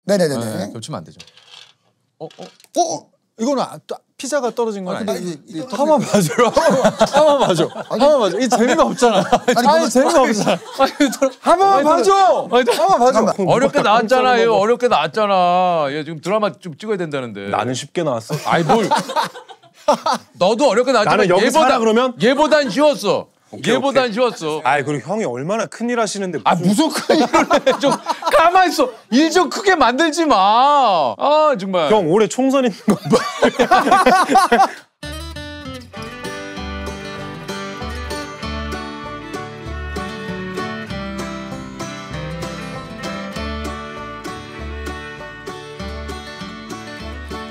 네네네네. 네, 겹치면 안 되죠. 이거는 피자가 떨어진 건 아니, 아니에요. 한번 봐줘요. 한번 봐줘. 한번 봐줘. 이 재미가 없잖아. 아니 재미가 없잖아. 한 번만 봐줘. 한번 봐줘. 어렵게 나왔잖아. 얘 어렵게 나왔잖아. 얘 지금 드라마 좀 찍어야 된다는데. 나는 쉽게 나왔어. 아이 뭘? 너도 어렵게 나왔지만 나는 여기 살아 그러면? 얘보단 쉬웠어. 오케이, 얘보단 오케이. 쉬웠어. 아이 그리고 형이 얼마나 큰일 하시는데 무슨 큰일을 해. 좀 가만 있어. 일 좀 크게 만들지 마. 아 정말. 형 올해 총선 있는 거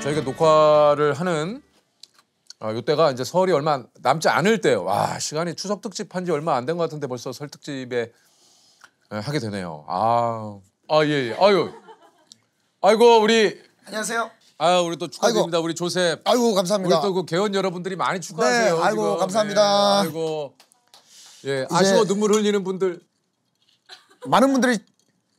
저희가 녹화를 하는 요때가 이제 설이 얼마 남지 않을 때요. 와 시간이 추석 특집 한 지 얼마 안 된 것 같은데 벌써 설 특집에 하게 되네요. 예. 아유. 아이고 우리 안녕하세요. 우리 또 축하드립니다. 우리 조셉. 아이고 감사합니다. 우리 또 그 개원 여러분들이 많이 축하하세요. 네, 아이고 지금. 감사합니다. 네, 아이고. 예, 아쉬워 눈물 흘리는 분들. 많은 분들이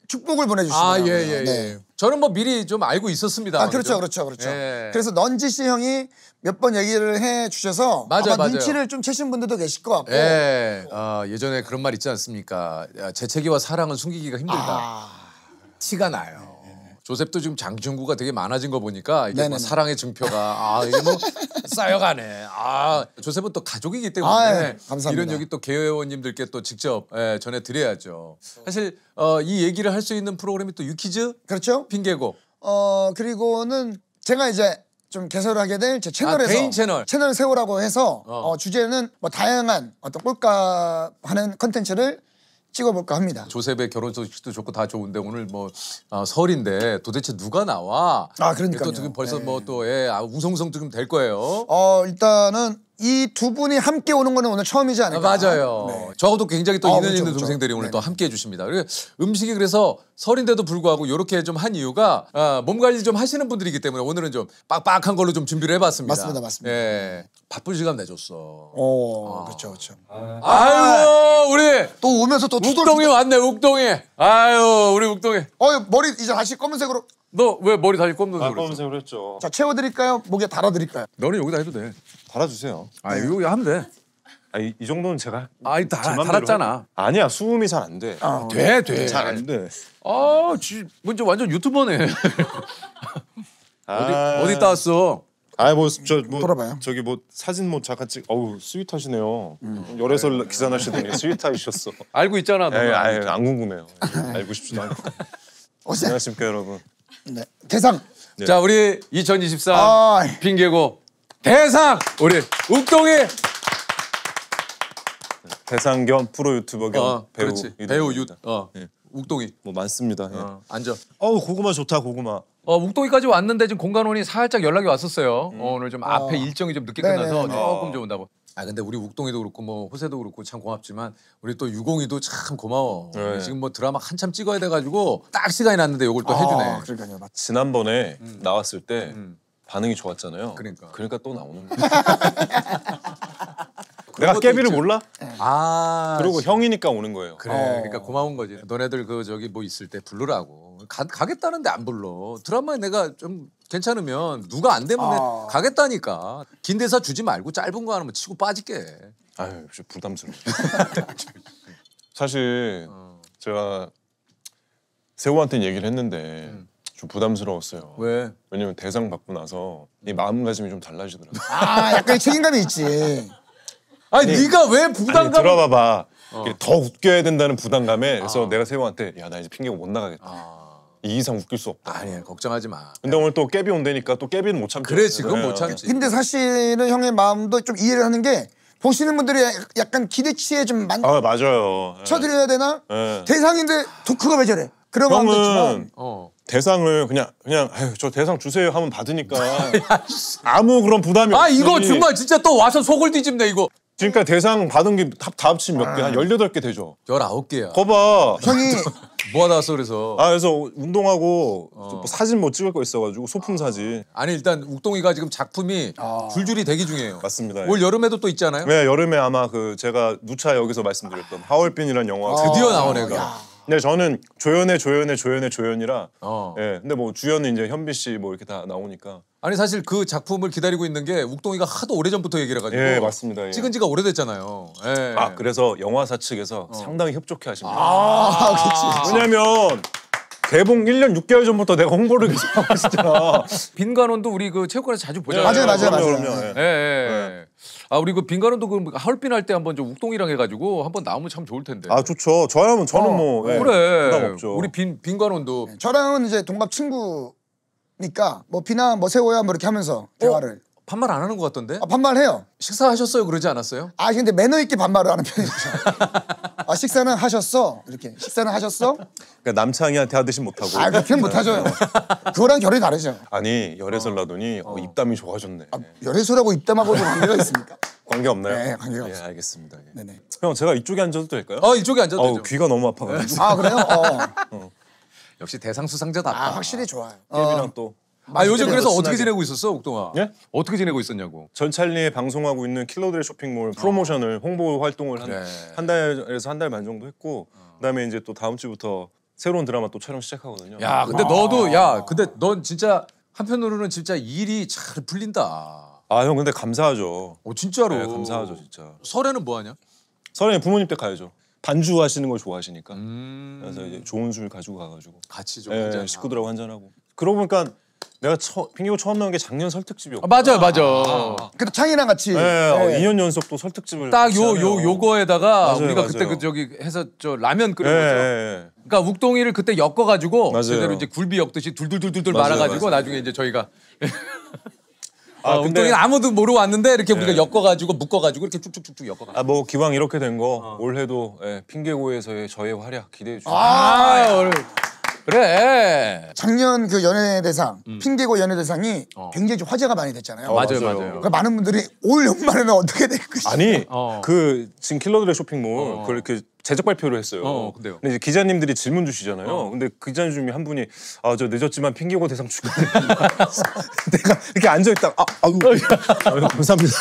축복을 보내주시네요. 예. 네. 저는 뭐 미리 좀 알고 있었습니다. 그렇죠. 예. 그래서 넌지시 형이 몇 번 얘기를 해주셔서 맞아요. 눈치를 좀 채신 분들도 계실 것 같고. 예. 예전에 그런 말 있지 않습니까? 재채기와 사랑은 숨기기가 힘들다. 티가 나요. 조셉도 지금 장충구가 되게 많아진 거 보니까 이게 뭐 사랑의 증표가 이게 뭐 쌓여가네. 조셉은 또 가족이기 때문에 감사합니다. 이런 여기 또 개회원님들께 또 직접 전해드려야죠. 사실 이 얘기를 할 수 있는 프로그램이 또 유키즈 그렇죠. 핑계고. 그리고는 제가 이제 좀 개설을 하게 될 제 채널에서 개인 채널 세우라고 해서 주제는 뭐 다양한 어떤 꼴값 하는 컨텐츠를 찍어볼까 합니다. 조셉의 결혼 소식도 좋고 다 좋은데 오늘 뭐 설인데 도대체 누가 나와? 그러니까요. 또 지금 벌써 뭐 또 웅성웅성 지금 될 거예요. 일단은 이 두 분이 함께 오는 거는 오늘 처음이지 않을까. 맞아요. 네. 저하고도 굉장히 또 인연 그렇죠, 있는 그렇죠. 동생들이 오늘 네네. 또 함께 해주십니다. 그리고 음식이 그래서 설인데도 불구하고 이렇게 좀 한 이유가 몸 관리 좀 하시는 분들이기 때문에 오늘은 좀 빡빡한 걸로 좀 준비를 해봤습니다. 맞습니다. 예, 바쁜 시간 내줬어. 그렇죠. 아이고 우리 또 오면서 또 욱동이 왔네. 욱동이. 아유 우리 욱동이. 머리 이제 다시 검은색으로. 너 왜 머리 다시 검는색으로 그랬어? 검은색으로 했죠. 자 채워드릴까요? 목에 달아드릴까요? 너는 여기다 해도 돼. 달아주세요. 이거 하면 돼. 이 정도는 제가 다 달았잖아. 아니야 수음이 잘 안 돼. 돼. 잘 안 돼. 먼저 완전 유튜버네. 아. 어디 따왔어? 돌아봐요. 저기 뭐 사진 뭐 잠깐 스윗하시네요. 열애설 기사 나시더니 스윗하셨어. 알고 있잖아. 안 궁금해요. 알고 싶지도 않고. 안녕하십니까 여러분. 네. 대상. 네. 자 우리 2023 핑계고 대상 우리 욱동이 대상 겸 프로 유튜버 겸 배우. 그렇지. 배우 예. 욱동이. 뭐 많습니다. 예. 앉아. 고구마 좋다 고구마. 욱동이까지 왔는데 지금 공간원이 살짝 연락이 왔었어요. 오늘 좀 앞에 일정이 좀 늦게 끝나서 네네네. 조금 좀 온다고. 근데 우리 욱동이도 그렇고 뭐 호세도 그렇고 참 고맙지만 우리 또 유공이도 참 고마워. 네. 지금 뭐 드라마 한참 찍어야 돼가지고 딱 시간이 났는데 이걸 또 해주네. 그러니까요. 지난번에 나왔을 때 반응이 좋았잖아요. 그러니까 또 나오는 거야. 내가 깨비를 몰라? 그리고 형이니까 오는 거예요. 그래. 그러니까 고마운 거지. 너네들 저기 뭐 있을 때 부르라고. 가겠다는데 안 불러. 드라마에 내가 좀 괜찮으면 누가 안 되면 가겠다니까. 긴 대사 주지 말고 짧은 거 하나만 치고 빠질게. 아유, 부담스러워. 사실 제가 세호한테 얘기를 했는데 좀 부담스러웠어요. 왜? 왜냐면 대상 받고 나서 이 마음가짐이 좀 달라지더라고요. 약간 책임감이 있지. 네가 왜 부담감? 들어봐봐. 더 웃겨야 된다는 부담감에 그래서 내가 세호한테 야 나 이제 핑계고 못 나가겠다. 이 이상 웃길 수 없다. 아니야 걱정하지 마. 근데 오늘 또 깨비 온다니까 또 깨비는 못 참죠. 그래 지금 못 참지. 근데 사실은 형의 마음도 좀 이해를 하는 게 보시는 분들이 약간 기대치에 좀 맞아요. 쳐드려야 되나? 네. 대상인데 토크가 왜 저래? 그런 마음도 있지만 대상을 그냥 아유 저 대상 주세요 하면 받으니까 아무 그런 부담이 없이. 이거 정말 진짜 또 와서 속을 뒤집네 이거. 그러니까 대상 받은 게 다 합치면 몇 개? 한 18개 되죠. 19개야. 거봐. 형이 뭐 하다 왔어 그래서? 그래서 운동하고 뭐 사진 뭐 찍을 거 있어가지고 소품 사진. 아니 일단 욱동이가 지금 작품이 줄줄이 대기 중이에요. 맞습니다. 올 여름에도 또 있잖아요. 네, 여름에 아마 제가 누차 여기서 말씀드렸던 하얼빈이라는 영화가 드디어 나오네. 네, 저는 조연이라. 예, 근데 뭐 주연은 이제 현빈 씨 뭐 이렇게 다 나오니까. 아니 사실 그 작품을 기다리고 있는 게 욱동이가 하도 오래전부터 얘기를 해가지고. 예, 맞습니다. 예. 찍은 지가 오래됐잖아요. 예. 아, 그래서 영화사 측에서 상당히 협조해 하십니다. 그렇지. 왜냐면 개봉 1년 6개월 전부터 내가 홍보를 계속 하고 있었잖아. 빈관원도 우리 그 체육관에서 자주 보잖아요. 맞아요. 그럼요. 예, 예. 아 우리 그 빈관원도 그 하얼빈 할 때 한번 좀 욱동이랑 해가지고 한번 나오면 참 좋을 텐데. 아, 좋죠. 저는 뭐 예, 그래. 부담 없죠. 우리 빈관원도 저랑은 이제 동갑 친구니까 뭐 비나 뭐 세호야 뭐 이렇게 하면서 대화를. 반말 안 하는 것 같던데? 아, 반말해요. 식사하셨어요 그러지 않았어요? 아 근데 매너 있게 반말을 하는 편이죠. 아 식사는 하셨어? 이렇게 식사는 하셨어? 그러니까 남창희한테 하듯이 못하고. 아 그렇게는 못하죠. 그거랑 결이 다르죠. 아니 열애설 나더니 입담이 좋아졌네. 아, 열애설하고 입담하고도 관계가 있습니까? 관계 없나요? 네, 관계가 예, 없어요. 알겠습니다. 예. 네네. 형 제가 이쪽에 앉아도 될까요? 이쪽에 앉아도 되죠. 귀가 너무 아파가지고. 아 그래요? 역시 대상수상자다. 아 확실히 좋아요. 게임이랑 또 요즘 그래서 친하게. 어떻게 지내고 있었어, 욱동아? 예? 어떻게 지내고 있었냐고. 전찰리에 방송하고 있는 킬러들의 쇼핑몰 프로모션을 홍보 활동을 그래. 한 달에서 한 달 반 정도 했고 그다음에 이제 또 다음 주부터 새로운 드라마 또 촬영 시작하거든요. 야, 근데 너도 근데 넌 진짜 한편으로는 진짜 일이 잘 풀린다. 아, 형 근데 감사하죠. 진짜로. 네, 감사하죠, 진짜. 설에는 뭐 하냐? 설에 부모님 댁 가야죠. 반주 하시는 걸 좋아하시니까. 음. 그래서 이제 좋은 술 가지고 가가지고 같이 좀 예, 한잔. 식구들하고 한잔하고. 그러고 보니까 내가 핑계고 처음 나온 게 작년 설 특집이었고. 맞아. 그래도 창이랑 같이. 네, 네. 2년 연속 또 설 특집을. 딱 같이 하네요. 요거에다가 맞아요, 우리가 맞아요. 그때 그 저기 해서 저 라면 끓인 예, 거죠. 예, 예. 그러니까 욱동이를 그때 엮어가지고 맞아요. 제대로 이제 굴비 엮듯이 둘둘둘둘 맞아요, 말아가지고 맞아요. 나중에 이제 저희가 근데- 욱동이는 아무도 모르고 왔는데 이렇게 우리가 엮어가지고 묶어가지고 이렇게 쭉쭉쭉쭉 엮어가. 뭐 기왕 이렇게 된 거 올해도 핑계고에서의 저의 활약 기대해 주세요. 그래. 작년 그 연예대상 핑계고 연예대상이 굉장히 좀 화제가 많이 됐잖아요. 맞아요. 그러니까 많은 분들이 올 연말에는 어떻게 될 것이지. 아니 그 지금 킬러들의 쇼핑몰 그걸 이렇게 제작 발표를 했어요. 근데요? 근데 이제 기자님들이 질문 주시잖아요. 근데 그 기자님 중에 한 분이 저 늦었지만 핑계고 대상 축하드립니다. 내가 이렇게 앉아 있다. 감사합니다.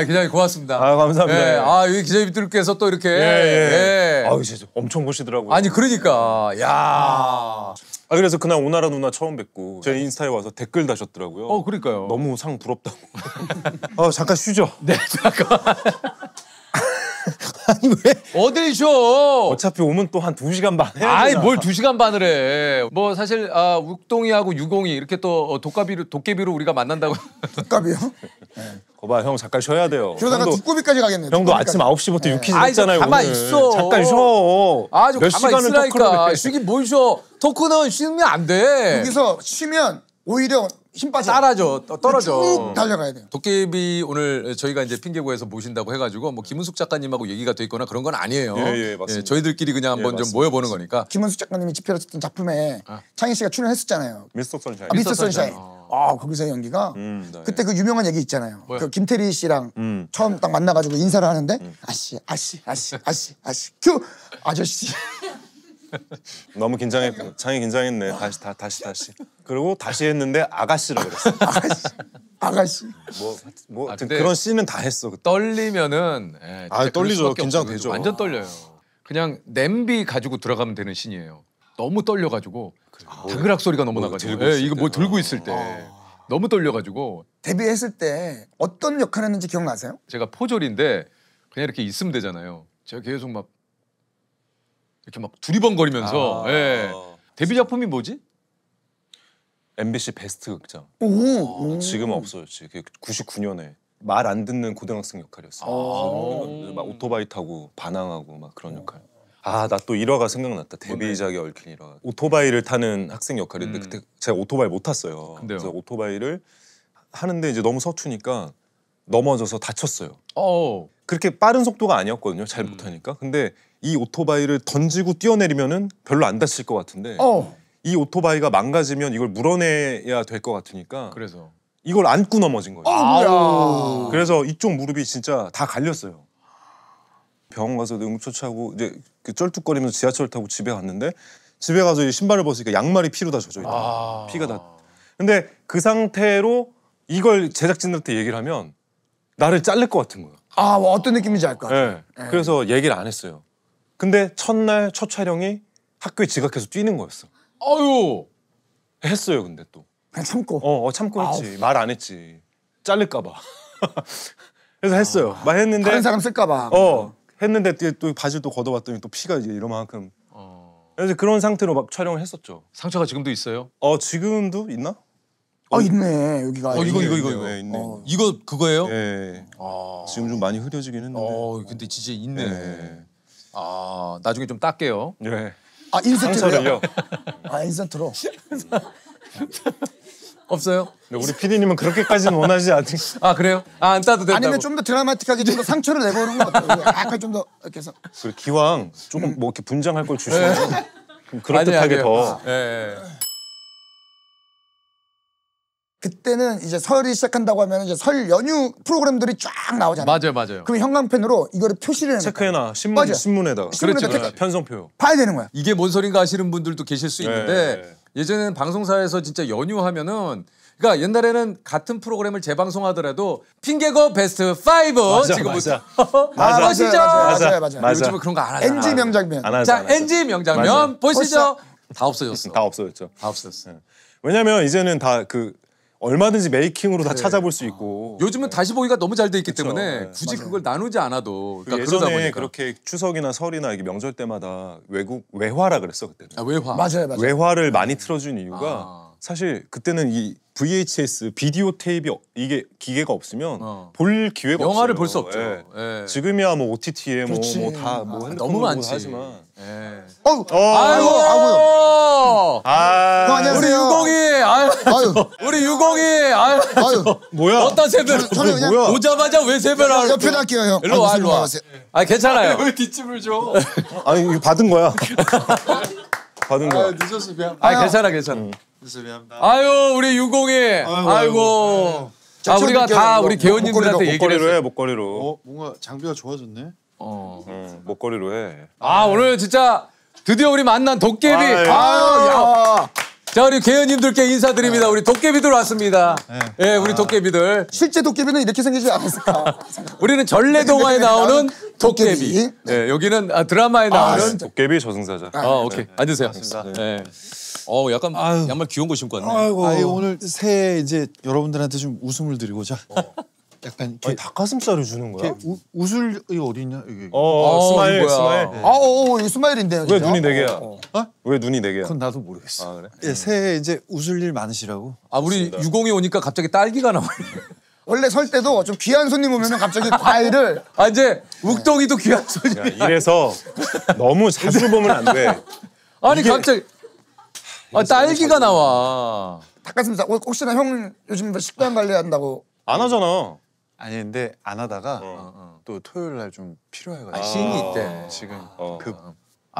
기자님 고맙습니다. 감사합니다. 여기 기자님들께서 또 이렇게. 진짜 엄청 보시더라고요. 아니 그러니까 야. 그래서 그날 오나라 누나 처음 뵙고 제 인스타에 와서 댓글 다셨더라고요. 그러니까요. 너무 상 부럽다고. 잠깐 쉬죠. 네 잠깐. 아니 왜? 어딜 쉬어? 어차피 오면 또 한 2시간 반 해야 되나. 뭘 2시간 반을 해. 뭐 사실 욱동이하고 유공이 이렇게 또 도깨비로 우리가 만난다고. 값이요? 거봐 형 잠깐 쉬어야 돼요. 그러다가 두꺼비까지 가겠네. 형도 아침 9시부터 유퀴즈 아이, 했잖아요. 가만 오늘. 있어. 잠깐 쉬어. 좀 몇 가만히 시간을 있으라니까. 토크를 해. 쉬긴 뭘 쉬어. 토크는 쉬면 안 돼. 여기서 쉬면 오히려 힘 빠져. 따라져. 떨어져. 쭉 달려가야 돼요. 도깨비 오늘 저희가 이제 핑계고에서 모신다고 해가지고 뭐 김은숙 작가님하고 얘기가 돼 있거나 그런 건 아니에요. 예, 맞습니다. 저희들끼리 그냥 한번 좀 맞습니다. 모여보는 거니까. 김은숙 작가님이 집필 했던 작품에 창희 씨가 출연했었잖아요. 미스터 선샤인. 미스터 선샤인. 거기서 연기가 네. 그때 그 유명한 얘기 있잖아요. 뭐야? 그 김태리 씨랑 처음 딱 만나가지고 인사를 하는데 아씨 큐 아저씨. 너무 긴장했고 창이 긴장했네. 다시. 그리고 다시 했는데 아가씨라고 그랬어. 아가씨. 하여튼 근데 그런 씬은 다 했어. 그때. 떨리면은 진짜 그럴 떨리죠. 수밖에 긴장되죠. 없어요. 완전 떨려요. 그냥 냄비 가지고 들어가면 되는 신이에요. 너무 떨려가지고 다그락 소리가 너무 나가지고 들고 있을 이거 뭐 들고 있을 때 너무 떨려가지고 데뷔했을 때 어떤 역할 했는지 기억나세요? 제가 포졸인데 그냥 이렇게 있으면 되잖아요. 제가 계속 막 이렇게 막 두리번거리면서 데뷔 작품이 뭐지? MBC 베스트 극장. 오. 지금은 없어졌지. 99년에 말 안 듣는 고등학생 역할이었어. 막 오토바이 타고 반항하고 막 그런 역할. 나 또 일화가 생각났다. 데뷔작에 얽힌 일화. 오토바이를 타는 학생 역할인데 그때 제가 오토바이 못 탔어요. 근데요? 그래서 오토바이를 하는데 이제 너무 서투니까 넘어져서 다쳤어요. 그렇게 빠른 속도가 아니었거든요. 잘 못하니까. 근데 이 오토바이를 던지고 뛰어내리면은 별로 안 다칠 것 같은데 이 오토바이가 망가지면 이걸 물어내야 될 것 같으니까 그래서 이걸 안고 넘어진 거예요. 뭐야. 그래서 이쪽 무릎이 진짜 다 갈렸어요. 병원 가서 응급처치하고 이제 그 쩔뚝거리면서 지하철 타고 집에 갔는데 집에 가서 이제 신발을 벗으니까 양말이 피로 다 젖어 있다. 피가 다. 근데 그 상태로 이걸 제작진들한테 얘기를 하면 나를 자를 것 같은 거예요. 뭐 어떤 느낌인지 알 것 같아요. 그래서 얘기를 안 했어요. 근데 첫날 첫 촬영이 학교에 지각해서 뛰는 거였어. 아유. 했어요 근데 또. 그냥 참고. 참고 했지. 말 안 했지. 잘릴까 봐. 그래서 했어요. 막 했는데 다른 사람 쓸까 봐. 했는데 또 바지를 또 걷어봤더니 또 피가 이제 이만큼. 그래서 그런 상태로 막 촬영을 했었죠. 상처가 지금도 있어요? 지금도 있나? 있네 여기가. 이거 있네. 이거 그거예요? 예. 지금 좀 많이 흐려지긴 했는데. 근데 진짜 있네. 나중에 좀 닦게요. 예. 인서트로요? 인서트로. 없어요? 우리 PD님은 그렇게까지는 원하지 않으. 그래요? 안 따도 된다고? 아니면 좀 더 드라마틱하게 좀 더 상처를 내보는 것 같아요. 약간 좀 더 이렇게 해서. 그리고 기왕 조금 뭐 이렇게 분장할 걸 주시면 좀 그럴듯하게 더. 그때는 이제 설이 시작한다고 하면 이제 설 연휴 프로그램들이 쫙 나오잖아요. 맞아요. 그럼 형광펜으로 이거를 표시를 해놔. 체크해놔. 맞아. 신문에다가. 그렇죠. 편성표. 봐야 되는 거야. 이게 뭔 소린가 하시는 분들도 계실 수 있는데 예전에는 방송사에서 진짜 연휴하면은 그러니까 옛날에는 같은 프로그램을 재방송하더라도 핑계고 베스트 5 지금부터 보시죠. 맞아요. 요즘은 그런 거 안 하잖아. NG 명장면. 자, NG 명장면 보시죠. 다 없어졌어. 다 없어졌죠. 다 없어졌어. 왜냐면 이제는 다 얼마든지 메이킹으로 다 찾아볼 수 있고. 요즘은 다시 보기가 너무 잘 돼 있기 때문에 굳이 그걸 나누지 않아도 그러니까 예전에 그러다 보니까. 그렇게 추석이나 설이나 이렇게 명절 때마다 외국 외화라 그랬어 그때는. 외화. 맞아요. 외화를 많이 틀어준 이유가 사실 그때는 이 VHS 비디오 테이프 이게 기계가 없으면 볼 기회가 없어요. 영화를 볼 수 없죠. 지금이야 뭐 OTT에 뭐 다 뭐 핸드폰으로 너무 많지. 하지만. 아이고. 안녕하세요. 우리 유공이. 우리 유공이. 뭐야? 어떤 세배를? 저는 그냥 뭐야? 오자마자 왜 세배를 하는 옆에 할게요 형. 일로 와. 괜찮아요. 왜 뒷집을 줘? 아니 이거 받은 거야. 받은 거야. 늦었어 미안. 괜찮아. 늦었어 미안합니다. 아유 우리 유공이. 아이고. 우리가 다 우리 개원님들한테 얘기를 목걸이로 해 목걸이로. 뭔가 장비가 좋아졌네. 목걸이로 해. 오늘 진짜 드디어 우리 만난 도깨비. 자 우리 개연님들께 인사드립니다. 우리 도깨비들 왔습니다. 우리 도깨비들. 실제 도깨비는 이렇게 생기지 않았을까? 우리는 전래동화에 나오는 도깨비. 여기는 드라마에 나오는 도깨비 저승사자. 오케이. 앉으세요. 약간 양말 귀여운 거 신고 왔네. 아이고 오늘 새해 이제 여러분들한테 좀 웃음을 드리고자. 약간 아니, 닭가슴살을 주는 거야? 웃을 이거 어디 있냐? 여기. 스마일. 이거 스마일인데요. 왜 눈이 4개야? 왜 눈이 4개야? 그건 나도 모르겠어. 그래? 예, 새해 이제 웃을 일 많으시라고. 우리 유공이 오니까 갑자기 딸기가 나와. 원래 설 때도 좀 귀한 손님 오면 갑자기 과일을. 이제 욱동이도 귀한 손님. 이래서 너무 자주 보면 안 돼. 아니 갑자기 딸기가 나와. 닭가슴살. 혹시나 형 요즘 식단 관리한다고. 안 하잖아. 아니 근데 안 하다가 또 토요일 날 좀 필요해가지고 신이 있대. 지금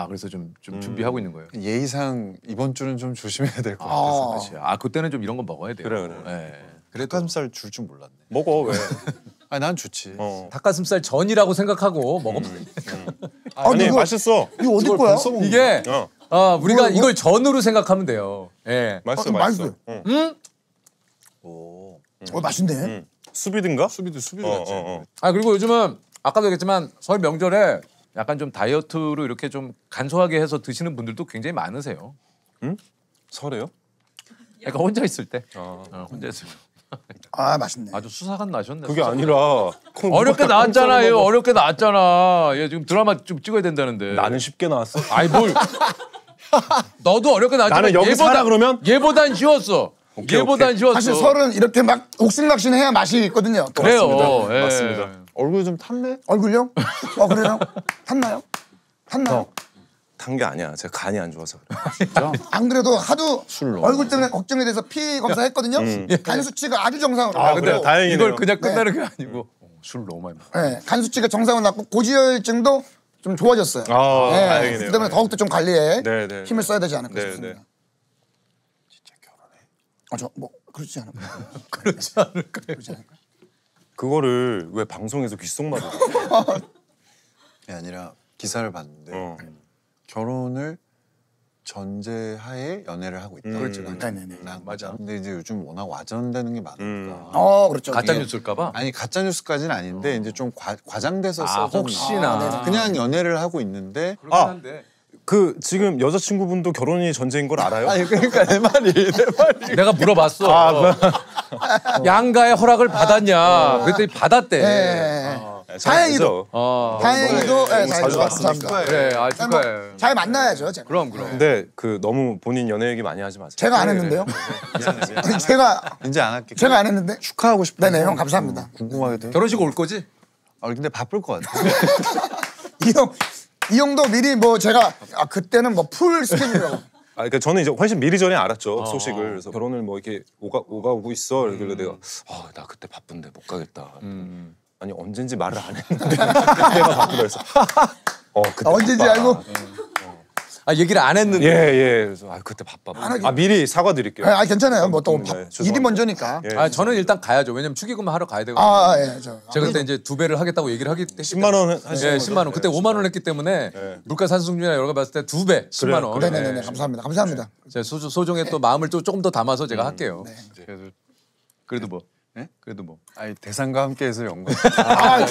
그래서 좀 준비하고 있는 거예요. 예의상 이번 주는 좀 조심해야 될 것 같아서. 그때는 좀 이런 거 먹어야 돼요. 그래 닭가슴살 줄 줄 몰랐네. 먹어 왜? 아니 난 좋지. 닭가슴살 전이라고 생각하고 먹으면 아니 맛있어. 이거 어디 거야? 이게 우리가 이걸 전으로 생각하면 돼요. 맛있어. 응? 맛있네. 수비든가? 수비도 같지. 그리고 요즘은 아까도 얘기했지만 설 명절에 약간 좀 다이어트로 이렇게 좀 간소하게 해서 드시는 분들도 굉장히 많으세요. 응? 설에요? 약간 혼자 있을 때. 혼자 있을 때. 맛있네. 아주 수사관 나셨네. 그게 아니라 어렵게 나왔잖아. 얘 어렵게 나왔잖아. 얘 지금 드라마 좀 찍어야 된다는데. 나는 쉽게 나왔어. 뭘? 너도 어렵게 나왔지만 나는 여기 살아 그러면? 얘보단 쉬웠어. 얘보단 쉬웠어. 사실 설은 이렇게 막 옥신각신해야 맛이 있거든요. 그래요. 맞습니다. 얼굴 좀 탔네? 얼굴요? 그래요? 탔나요? 탄 게 아니야. 제가 간이 안 좋아서 그래. 진짜? 안 그래도 하도 얼굴 때문에 걱정이 돼서 피 검사했거든요. 간 수치가 아주 정상으로. 근데 다행이네요. 이걸 그냥 끝나는 게 아니고 술 너무 많이 먹어. 간 수치가 정상으로 났고 고지혈증도 좀 좋아졌어요. 다행이네요. 그 때문에 더욱더 좀 관리에 네. 힘을 써야 되지 않을까 네, 싶습니다. 네. 진짜 결혼해? 그렇지 않을까요? 그렇지 않을까요? 그렇지 않을까요? 그거를 왜 방송에서 귓속말로? 그게 아니라 기사를 봤는데 결혼을 전제하에 연애를 하고 있다. 그렇죠. 네네네. 맞아. 근데 이제 요즘 워낙 와전되는 게 많으니까. 그렇죠. 가짜 뉴스일까봐? 아니 가짜 뉴스까지는 아닌데 이제 좀 과장돼서 써져. 혹시나. 그냥 연애를 하고 있는데. 그 지금 여자친구분도 결혼이 전제인 걸 알아요? 아니 그러니까 내 말이. 내가 물어봤어. 양가의 허락을 받았냐? 그랬더니 받았대. 다행히도. 다행히도 자주 감사합니다. 그래, 축하해. 잘 만나야죠. 제가. 그럼. 근데 그 너무 본인 연애 얘기 많이 하지 마세요. 제가 안 했는데요. 제가 이제 안 할게. 제가 안 했는데. 축하하고 싶어. 네네 형 감사합니다. 궁금하게 돼. 결혼식 올 거지? 근데 바쁠 것 같아. 이 형도 미리 뭐 제가 그때는 뭐 풀 스케줄이라고. 그러니까 저는 이제 훨씬 미리 전에 알았죠 소식을. 그래서 결혼을 뭐 이렇게 오가고 있어. 이러길래 내가 나 그때 바쁜데 못 가겠다. 아니 언젠지 말을 안 했는데 그때가 바쁘다 해서 그때 언제인지 바빠. 알고. 얘기를 안 했는데. 예. 그래서 그때 바빠. 미리 사과드릴게요. 괜찮아요. 뭐 또 네, 일이 먼저니까. 저는 일단 가야죠. 왜냐면 축의금을 하러 가야 되거든요. 제가 그때 이제 2배를 하겠다고 얘기를 하기 때문에 10만 원 예, 10만 원. 그때 5만 원 했기 때문에 물가 산수중이나 여러 가 봤을 때 2배 10만 원. 네네네. 감사합니다. 제가 소정의 또 마음을 또 조금 더 담아서 제가 할게요. 그래도 뭐. 네? 그래도 뭐. 대상과 함께해서 영광.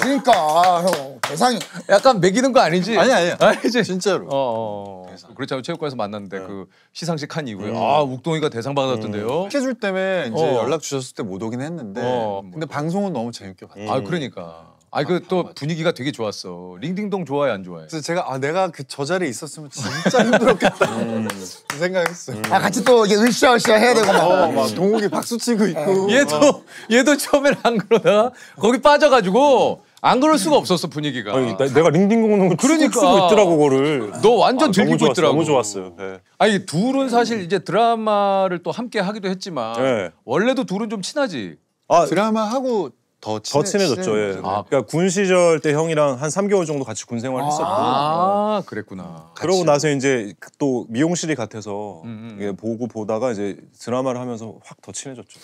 그러니까 형 대상이 약간 매기는 거 아니지? 아니야. 아니지. 진짜로. 그렇죠. 체육관에서 만났는데 그 시상식 한 이후에 욱동이가 대상 받았던데요. 스케줄 때문에 이제 연락 주셨을 때 못 오긴 했는데 근데 방송은 너무 재밌게 봤죠. 그러니까. 그 또 분위기가 되게 좋았어. 링딩동 좋아해 안 좋아해? 그래서 제가 내가 저 자리에 있었으면 진짜 힘들었겠다 그 생각했어요. 같이 또 이게 으쌰으쌰 해야 되고 막 동욱이 박수 치고 있고. 얘도 처음엔 안 그러다가 거기 빠져가지고 안 그럴 수가 없었어 분위기가. 내가 링딩동을 그러니까 쓰고 있더라고 그거를. 너 완전 즐기고 있더라고. 너무 좋았어요. 네. 둘은 사실 이제 드라마를 또 함께 하기도 했지만 원래도 둘은 좀 친하지. 드라마 하고 더 친해졌죠. 예. 그러니까 군 시절 때 형이랑 한 3개월 정도 같이 군 생활 했었고. 그랬구나. 그러고 나서 이제 또 미용실이 같아서 보고 보다가 이제 드라마를 하면서 확 더 친해졌죠.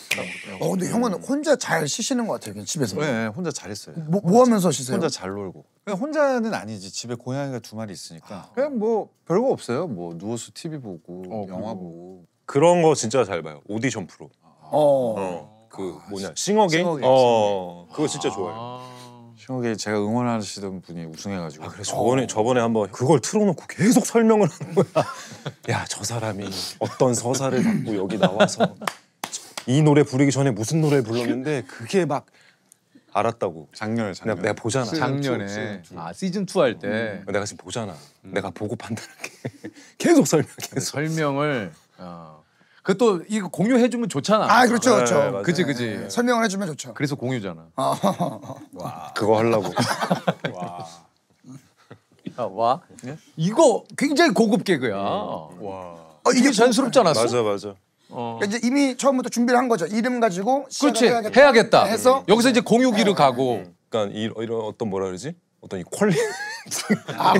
근데 형은 혼자 잘 쉬시는 것 같아요. 그냥 집에서. 네, 혼자 잘했어요. 뭐 하면서 쉬세요? 혼자 잘 놀고. 그냥 혼자는 아니지. 집에 고양이가 2마리 있으니까. 그냥 뭐 별거 없어요. 뭐 누워서 TV 보고 영화 보고. 그런 거 진짜 잘 봐요. 오디션 프로. 싱어게인? 그거 진짜 좋아요. 싱어게인 제가 응원하시던 분이 우승해가지고. 그래서 저번에 한번 그걸 틀어놓고 계속 설명을 하는 거야. 야, 저 사람이 어떤 서사를 갖고 여기 나와서 이 노래 부르기 전에 무슨 노래 불렀는데 그게 막 알았다고. 작년에. 내가 보잖아. 작년에 시즌 2 할 때 내가 지금 보잖아. 내가 보고 판단할게. 계속 설명을. 그것도 이거 공유해주면 좋잖아. 그렇죠. 네, 그지. 설명을 해주면 좋죠. 그래서 공유잖아. 그거 하려고. 와. 이거 굉장히 고급 개그야. 이게 자연스럽지 않았어? 맞아. 그러니까 이제 이미 처음부터 준비를 한 거죠. 이름 가지고 그렇지. 시작을 해야겠다. 해서 여기서 이제 공유기로 가고. 그러니까 이런 어떤 뭐라 그러지? 어떤 이 퀄리티.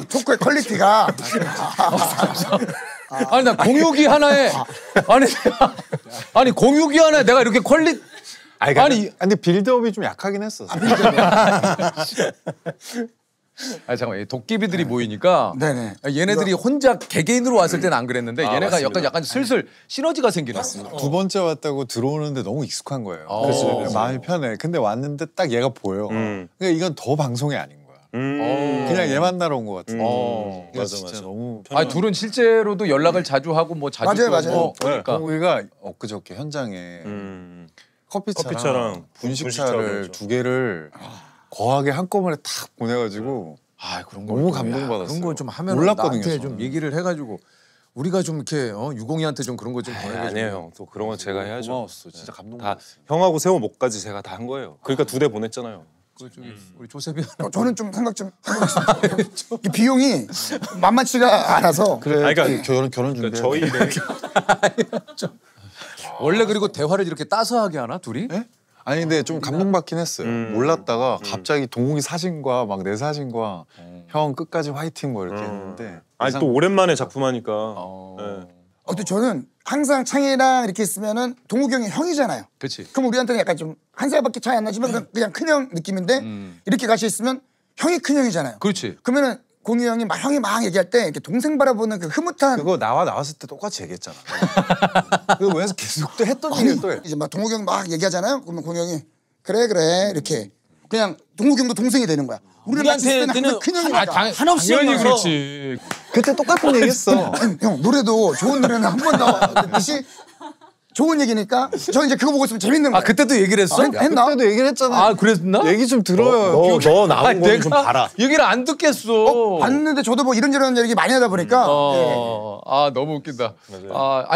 토크의 퀄리티가. 나 공유기 하나에 아니 공유기 하나에 내가 이렇게 근데 빌드업이 좀 약하긴 했어. 잠깐만 도깨비들이 모이니까 네네. 얘네들이 혼자 개개인으로 왔을 때는 안 그랬는데 얘네가 약간 슬슬 시너지가 생기났어. 두 번째 왔다고 들어오는데 너무 익숙한 거예요. 그래서 마음이 편해. 근데 왔는데 딱 얘가 보여. 그러니까 이건 더 방송이 아닌 거야. 그냥 얘 만나러 온 것 같은. 맞아. 너무 둘은 실제로도 연락을 자주 하고 뭐 자주 맞아요. 그러니까 동욱이가 엊그저께 현장에 커피차랑 커피차랑 분식차를 2개를 거하게 한꺼번에 탁 보내가지고 그런 거 너무 감동받았어요. 그런 거 좀 하면 몰랐거든요. 나한테 좀 얘기를 해가지고 우리가 좀 이렇게 유공이한테 좀 그런 거 좀 보내가지고. 아니에요. 또 그런 건 제가 해야죠. 고마웠어. 진짜 다 감동받았어. 형하고 세호 목까지 제가 다 한 거예요. 그러니까 2대 보냈잖아요. 우리 조셉이 저는 좀 생각 좀 해보겠습니다. 이 비용이 만만치가 않아서. 그래. 그러니까 결혼 준비. 저희 원래 그리고 대화를 이렇게 따스하게 하나 둘이? 네? 아니 근데 좀 감동받긴 했어요. 몰랐다가 갑자기 동욱이 사진과 막 내 사진과 형 끝까지 화이팅 뭐 이렇게 했는데 또 오랜만에 작품 하니까. 근데 저는 항상 창희랑 이렇게 있으면은 동욱이 형이 형이잖아요. 그렇지. 그럼 우리한테는 약간 좀 한 살밖에 차이 안 나지만 그냥 큰형 느낌인데 이렇게 같이 있으면 형이 큰형이잖아요. 그렇지. 그러면은 공유 형이 막 얘기할 때 이렇게 동생 바라보는 그 흐뭇한 그거 나왔을 때 똑같이 얘기했잖아. 그거 왜 계속 또 했던 얘기를 또 해. 이제 막 동욱이 형 막 얘기하잖아요. 그러면 공유 형이 그래 이렇게 그냥 동욱이 형도 동생이 되는 거야. 우리한테는 큰 형이니까. 한없이 당연히 그렇지. 그때 똑같은 얘기했어. 형 노래도 좋은 노래는 한 번 더 듣듯이 좋은 얘기니까 저 이제 그거 보고 있으면 재밌는 거야. 아 그때도 얘기를 했어? 했나? 그때도 얘기를 했잖아. 아 그랬나? 얘기 좀 들어요. 너 나온 거는 좀 봐라. 얘기를 안 듣겠어. 봤는데 저도 뭐 이런저런 얘기 많이 하다 보니까 아 너무 웃긴다.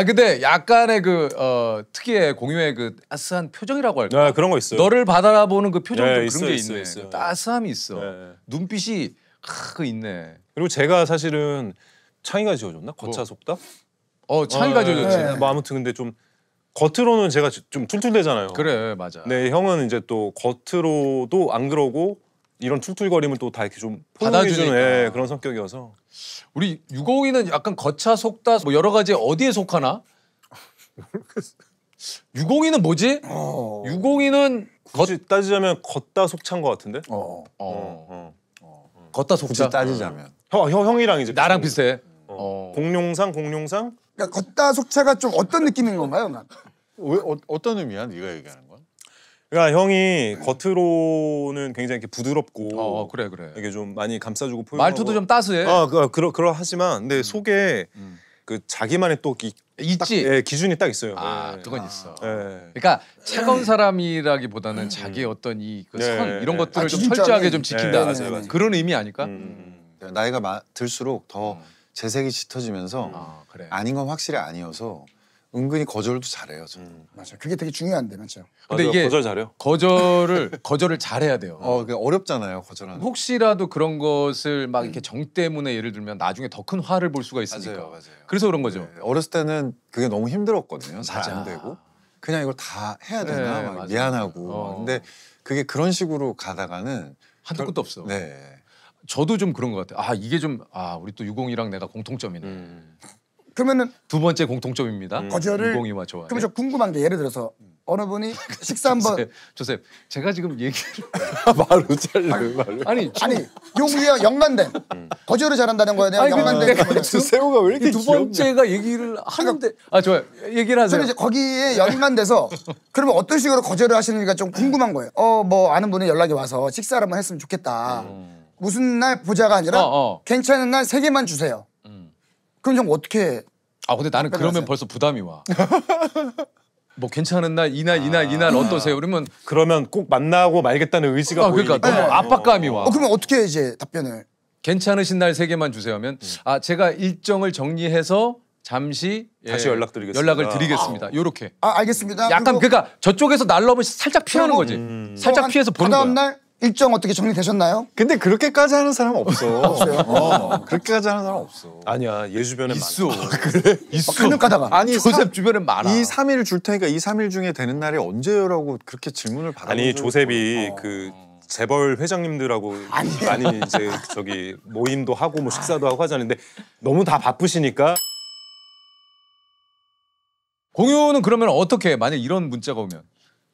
근데 약간의 그 특유의 공유의 그 따스한 표정이라고 할까? 네, 그런 거 있어요. 너를 바라보는 그 표정 좀 네, 그런 있어요, 게 있어요, 있네. 있어요. 따스함이 있어. 네. 눈빛이 그 있네. 그리고 제가 사실은 창이가 지어줬나? 거차 속다? 창이가 지어줬지. 네. 뭐 아무튼 근데 좀 겉으로는 제가 좀 툴툴대잖아요. 그래 맞아. 네, 형은 이제 또 겉으로도 안 그러고 이런 툴툴거림을 또 다 이렇게 좀 받아주니까. 포용해주는 그런 성격이어서. 우리 유공이는 약간 거차 속다 뭐 여러 가지 어디에 속하나? 유공이는 뭐지? 유공이는 굳이 따지자면 겉다 속찬 것 같은데? 걷다 굳이 속자. 따지자면. 형이랑 이제 나랑 비슷해. 공룡상 그러니까 걷다 속차가 좀 어떤 느낌인 건가요? 난? 왜 어떤 의미야? 네가 얘기하는 건? 그러니까 형이 겉으로는 굉장히 이렇게 부드럽고 그래. 이게 좀 많이 감싸주고 포용하고 말투도 좀 따스해. 그러하지만 근데 속에 그 자기만의 또 있지. 기준이 딱 있어요. 그건 있어. 네. 그러니까 차가운 사람이라기보다는 자기 어떤 이 그 선 네. 이런 것들을 좀 기준점이. 철저하게 좀 지킨다. 네, 맞아요. 그런 의미 아닐까? 나이가 들수록 더 재색이 짙어지면서 그래. 아닌 건 확실히 아니어서 은근히 거절도 잘해요. 저는. 맞아. 그게 되게 중요한데 맞죠. 근데 맞아요. 이게 거절 잘해요. 거절을 잘해야 돼요. 그게 어렵잖아요. 거절하는. 혹시라도 그런 것을 막 이렇게 정 때문에 예를 들면 나중에 더 큰 화를 볼 수가 있으니까. 맞아요. 그래서 그런 거죠. 네, 어렸을 때는 그게 너무 힘들었거든요. 잘 맞아. 안 되고 그냥 이걸 다 해야 되나 네, 막 맞아요. 미안하고. 근데 그게 그런 식으로 가다가는 한도 끝도 없어. 네. 저도 좀 그런 것 같아요. 이게 좀 우리 또 유공이랑 내가 공통점이네. 그러면은 두 번째 공통점입니다. 거절을 유공이와 좋아해. 그럼 저 궁금한 게 예를 들어서 어느 분이 식사 한번 조셉, 제가 지금 얘기를 말로 잘려 말로. 아니 용이와 연관된 거절을 잘한다는 거에 대한 연관된 부분은 새우가 왜 이렇게 두 번째가 얘기를 하는데 좋아요. 얘기를 하세요. 저는 이제 거기에 연관돼서 그러면 어떤 식으로 거절을 하시는지가 좀 궁금한 거예요. 뭐 아는 분이 연락이 와서 식사를 한번 했으면 좋겠다. 무슨 날 보자가 아니라 괜찮은 날 3개만 주세요. 그럼 좀 어떻게? 근데 나는 그러면 벌써 부담이 와. 뭐 괜찮은 날 이날 어떠세요? 그러면 꼭 만나고 말겠다는 의지가 보이니까. 그러니까 너무 압박감이 와. 그러면 어떻게 이제 답변을? 괜찮으신 날 3개만 주세요 하면 제가 일정을 정리해서 잠시 다시 연락을 드리겠습니다. 요렇게. 알겠습니다. 약간 그러니까 저쪽에서 날라오면 살짝 피하는 거지. 살짝 피해서 보는 거야. 다음 날 일정 어떻게 정리되셨나요? 근데 그렇게까지 하는 사람 없어. 없어요? 그렇게까지 하는 사람 없어. 아니야, 얘 주변에 있어. 많아. 그래? 있어. 한눈 까다가. 아니 조셉 주변에 많아. 2, 3일 줄 테니까 2, 3일 중에 되는 날이 언제요라고 그렇게 질문을 받아. 아니 조셉이 그 재벌 회장님들하고 많이 이제 저기 모임도 하고 뭐 식사도 하고 하자는데 너무 다 바쁘시니까. 공유는 그러면 어떻게 해? 만약 이런 문자가 오면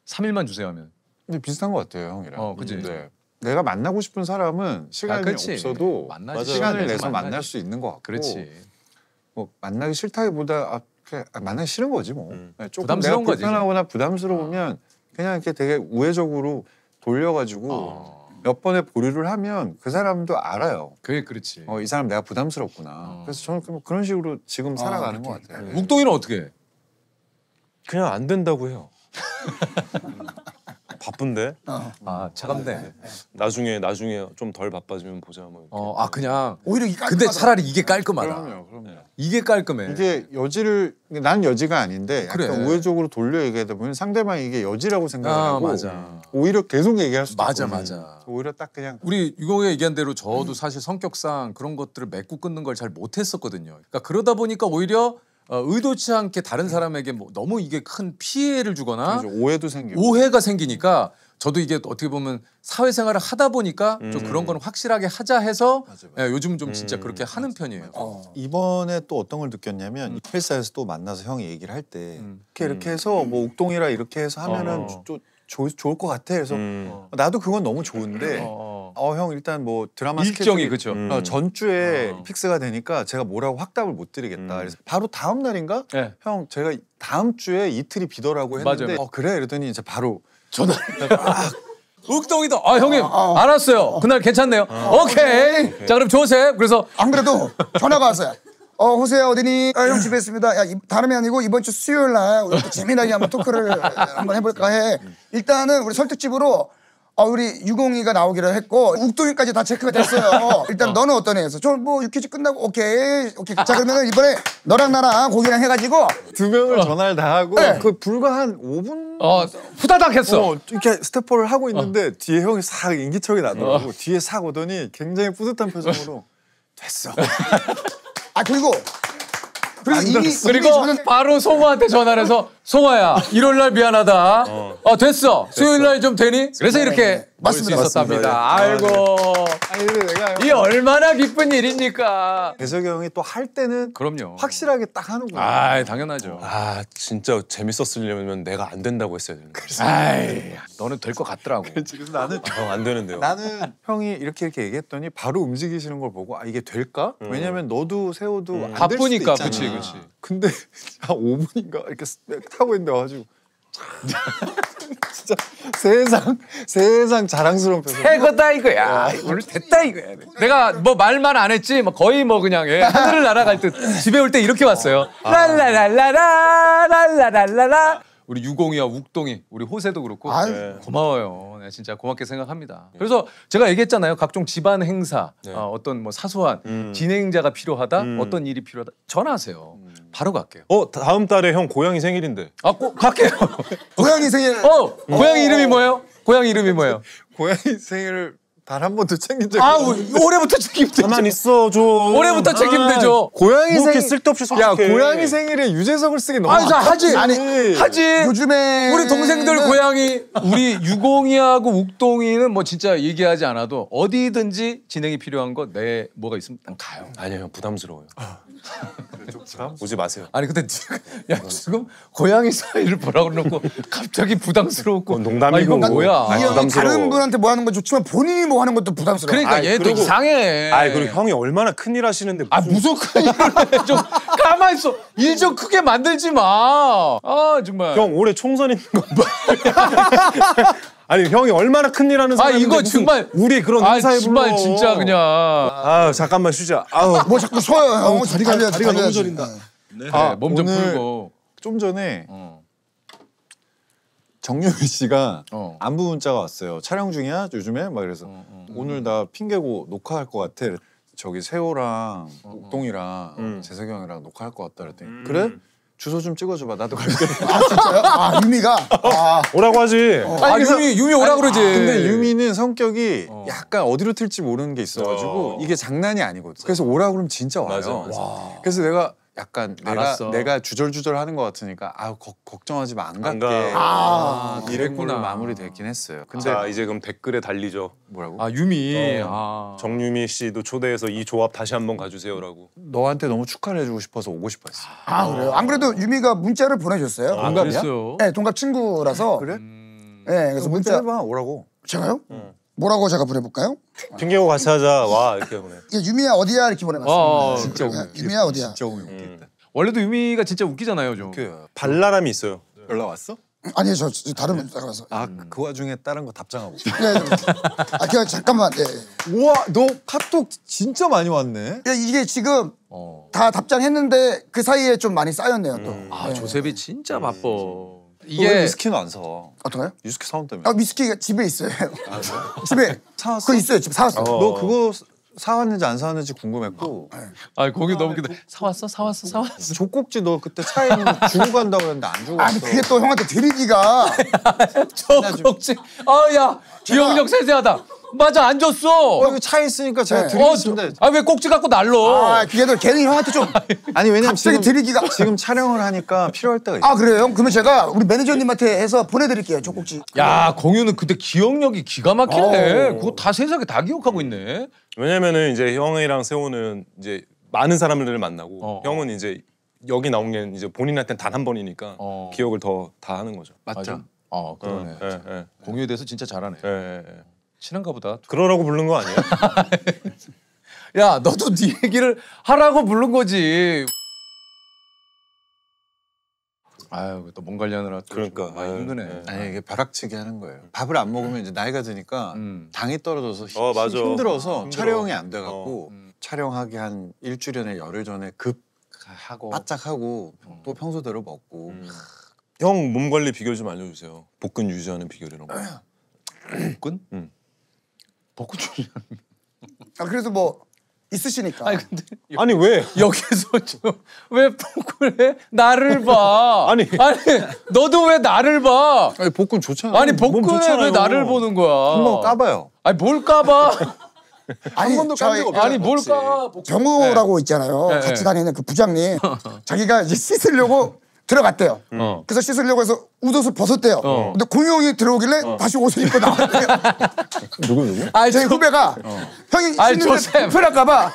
3일만 주세요 하면. 근데 비슷한 것 같아요, 형이랑. 그치. 네. 내가 만나고 싶은 사람은 시간이 그치. 없어도 만나지. 시간을 시간을 내서 만나지. 만날 수 있는 것 같고. 그렇지. 뭐 만나기 싫다기보다 그래, 만나기 싫은 거지 뭐. 네, 조금 부담스러운 내가 거지. 불편하거나 부담스러우면 그냥 이렇게 되게 우회적으로 돌려가지고 몇 번의 보류를 하면 그 사람도 알아요. 그게 그렇지. 이 사람 내가 부담스럽구나. 그래서 저는 그런 식으로 지금 살아가는 것 같아요. 네. 묵동이는 어떻게 해? 그냥 안 된다고 해요. 바쁜데 차갑네. 나중에 좀 덜 바빠지면 보자 뭐. 그냥 오히려 이게 근데 깔끔하다. 차라리 이게 깔끔하다. 그럼요. 이게 깔끔해. 이게 여지를 나는 여지가 아닌데 약간 그래. 우회적으로 돌려 얘기하다 보면 상대방이 이게 여지라고 생각하고 맞아. 오히려 계속 얘기할 수도 맞아, 있거든요. 맞아. 오히려 딱 그냥 우리 유공이가 얘기한 대로 저도 사실 성격상 그런 것들을 맺고 끊는 걸 잘 못했었거든요. 그러니까 그러다 보니까 오히려 의도치 않게 다른 사람에게 뭐 너무 이게 큰 피해를 주거나 오해도 생기고 오해가 생기니까 저도 이게 어떻게 보면 사회생활을 하다 보니까 좀 그런 거는 확실하게 하자 해서 요즘 좀 진짜 그렇게 하는 편이에요. 이번에 또 어떤 걸 느꼈냐면 회사에서 또 만나서 형이 얘기를 할 때 이렇게 해서 뭐 옥동이라 이렇게 해서 하면은 또 좋을 것 같아. 그래서 나도 그건 너무 좋은데 형 일단 뭐 드라마 일정이 그죠. 전주에 픽스가 되니까 제가 뭐라고 확답을 못 드리겠다. 그래서 바로 다음 날인가? 네. 형 제가 다음 주에 이틀이 비더라고 했는데 맞아요. 그래 이러더니 이제 바로 전화를 욱동이다. 형님 알았어요. 그날 괜찮네요. 오케이. 자 그럼 조셉. 그래서 안 그래도 전화가 왔어요. 호세야 어디니? 형 집에 있습니다. 야 다름이 아니고 이번 주 수요일 날 우리 또 재미나게 한번 토크를 한번 해볼까 해. 일단은 우리 설득집으로 우리 유공이가 나오기로 했고 욱동이까지 다 체크가 됐어요. 일단 너는 어떤 애였어? 저 뭐 유퀴즈 끝나고 오케이. 자 그러면 이번에 너랑 나랑 고기랑 해가지고 두 명을 전화를 다 하고 네. 그 불과 한 5분 후다닥 했어. 이렇게 스태프를 하고 있는데 뒤에 형이 싹 인기척이 나더라고. 뒤에 싹 오더니 굉장히 뿌듯한 표정으로 됐어. 그리고 저는 바로 송호한테 전화를 해서 송호야 일요일 날 미안하다. 됐어. 수요일 날 좀 되니? 그래서 이렇게 맞습니다. 볼 수 있었답니다. 아이고. 내가 이 얼마나 기쁜 일입니까? 대석이 형이 또 할 때는 그럼요. 확실하게 딱 하는구나. 아, 당연하죠. 진짜 재밌었으려면 내가 안 된다고 했어야 되는데. 아이, 너는 될 것 같더라고. 그래서 나는 안 되는데요. 나는 형이 이렇게 얘기했더니 바로 움직이시는 걸 보고 이게 될까? 왜냐면 너도 세호도 안 될 수도 바쁘니까, 있잖아. 그치. 근데 한 5분인가 이렇게 타고 있는데 와가지고 진짜 세상 자랑스러운 표정. 해거다 이거야. 오늘 됐다 이거야. 내가 뭐 말만 안 했지, 뭐 거의 뭐 그냥 하늘을 날아갈 듯 집에 올 때 이렇게 왔어요. 랄라랄라라 랄라랄라라. 우리 유공이와 욱동이, 우리 호세도 그렇고 고마워요. 내가 진짜 고맙게 생각합니다. 그래서 제가 얘기했잖아요. 각종 집안 행사, 어떤 뭐 사소한 진행자가 필요하다, 어떤 일이 필요하다, 전화하세요. 바로 갈게요. 다음 달에 형 고양이 생일인데. 꼭 갈게요. 고양이 생일. 고양이 이름이 뭐예요? 고양이 이름이 뭐예요? 고양이 생일을 단 한 번도 챙긴 적이 올해부터 책임 되죠. 가만 있어 줘. 올해부터 책임 되죠. 고양이 뭐 이렇게 생일 쓸데없이 야 솔직해. 고양이 생일에 유재석을 쓰기 너무 하지. 하지. 요즘에 우리 동생들 고양이, 우리 유공이하고 욱동이는 뭐 진짜 얘기하지 않아도 어디든지 진행이 필요한 거 뭐가 있으면 난 가요. 아니요 형 부담스러워요. 오지 마세요. 아니 근데 지금 고양이 사이를 보라고 그러고 갑자기 부담스러웠고. 농담이고. 이거 뭐야? 이 형이 다른 분한테 뭐 하는 건 좋지만 본인이 뭐 하는 것도 부담스러워. 그러니까 얘도 이상해. 그리고 형이 얼마나 큰일 하시는데 무슨 큰일을 해. 좀 가만 있어. 일 좀 크게 만들지 마. 정말. 형 올해 총선 있는 거 아니 형이 얼마나 큰일 하는 사람인데 이거 정말 우리 그런 행사에 정말 불러. 진짜 그냥. 잠깐만 쉬자. 뭐 자꾸 쉬어요 형. 다리가 너무 저린다. 몸 좀 오늘 풀고. 좀 전에 정유미 씨가 안부 문자가 왔어요. 촬영 중이야 요즘에? 막 그래서 오늘 나 핑계고 녹화할 것 같아. 저기 세호랑 욱동이랑 재석이 형이랑 녹화할 것 같다 그랬더니 그래? 주소 좀 찍어줘봐. 나도 갈게. 진짜요? 유미가? 오라고 하지. 유미 오라 그러지. 근데 유미는 성격이 약간 어디로 튈지 모르는 게 있어가지고 이게 장난이 아니거든. 그래서 오라 그러면 진짜 와요. 맞아. 그래서 내가 약간 알았어. 내가 주절주절 하는 것 같으니까 걱정하지 마 안 갈게. 이런 걸로 마무리됐긴 했어요. 근데 자 이제 그럼 댓글에 달리죠. 뭐라고? 유미. 정유미 씨도 초대해서 이 조합 다시 한번 가주세요라고. 너한테 너무 축하를 해주고 싶어서 오고 싶었어. 그래요? 안 그래도 유미가 문자를 보내줬어요. 동갑이야? 네, 동갑 친구라서. 그래? 네, 그래서 문자 해봐 오라고. 제가요? 뭐라고 제가 보내볼까요? 핑계고 같이 하자. 와 이렇게 보내. 유미야 어디야 이렇게 보내봤습니다. 진짜 유미야 어디야? 진짜 오면 웃겠다. 원래도 유미가 진짜 웃기잖아요, 좀. 발랄함이 있어요. 연락 왔어? 아니요, 저 다른 문자라서. 그 와중에 다른 거 답장하고. 네, 그냥 잠깐만. 우와, 너 카톡 진짜 많이 왔네. 이게 지금 다 답장했는데 그 사이에 좀 많이 쌓였네요 또. 조셉이 진짜 바빠. 이게 위스키는 안 사. 어떤가요? 위스키 사온다며. 위스키가 집에 있어요. 집에 사왔어? 그거 있어요. 집에 사왔어. 너 그거 사왔는지 안 사왔는지 궁금했고. 거기 너무 근데 사왔어. 족꼭지 너 그때 차에 주고 간다고 했는데 안 주고 갔어. 아니 그게 또 형한테 드리기가. 족꼭지. 야 기억력 세세하다. 맞아 안 줬어. 여기 차에 있으니까 제가 드리겠습니다. 왜 꼭지 갖고 날로? 그게 또 괜히 형한테 좀. 아니 왜냐면 갑자기 드리기가. 지금 촬영을 하니까 필요할 때가 있어. 그래요? 형? 그러면 제가 우리 매니저님한테 해서 보내드릴게요 족꼭지. 야 공유는 그때 기억력이 기가 막히네. 그거 다 세상에 다 기억하고 있네. 왜냐면은 이제 형이랑 세호는 이제 많은 사람들을 만나고 형은 이제 여기 나온 게 이제 본인한테는 단 한 번이니까 기억을 더 다 하는 거죠. 맞죠? 그러네. 공유에 대해서 진짜 잘하네. 친한가 보다. 그러라고 부른 거 아니에요? 야, 너도 네 얘기를 하라고 부른 거지. 아유, 또 몸 관리하느라 그러니까 많이 힘드네. 아니 이게 벼락치기 하는 거예요. 밥을 안 먹으면 이제 나이가 드니까 당이 떨어져서 맞아. 힘들어서 힘들어. 촬영이 안 돼갖고 촬영하기 한 일주일이나 열흘 전에 급 하고 바짝 하고 또 평소대로 먹고. 형 몸 관리 비결 좀 알려주세요. 복근 유지하는 비결 이런 거. 복근? 응. 복근 주지. 아 그래서 뭐 있으시니까. 아니 근데 아니 왜? 여기서 왜 복근해? 나를 봐. 아니 너도 왜 나를 봐? 아니 복근 좋잖아. 아니 복근에 왜 나를 보는 거야? 한번 까봐요. 아니 뭘 까봐? 아니 번도 깐 적 없잖아. 아니 뭘 까? 정우라고 있잖아요. 네, 같이 네. 다니는 그 부장님. 자기가 이제 씻으려고 들어갔대요. 그래서 씻으려고 해서 웃옷을 벗었대요. 근데 공용이 들어오길래 다시 옷을 입고 나왔대요. 누구? 아, 저희 후배가 형이 씻는데 불편할까봐.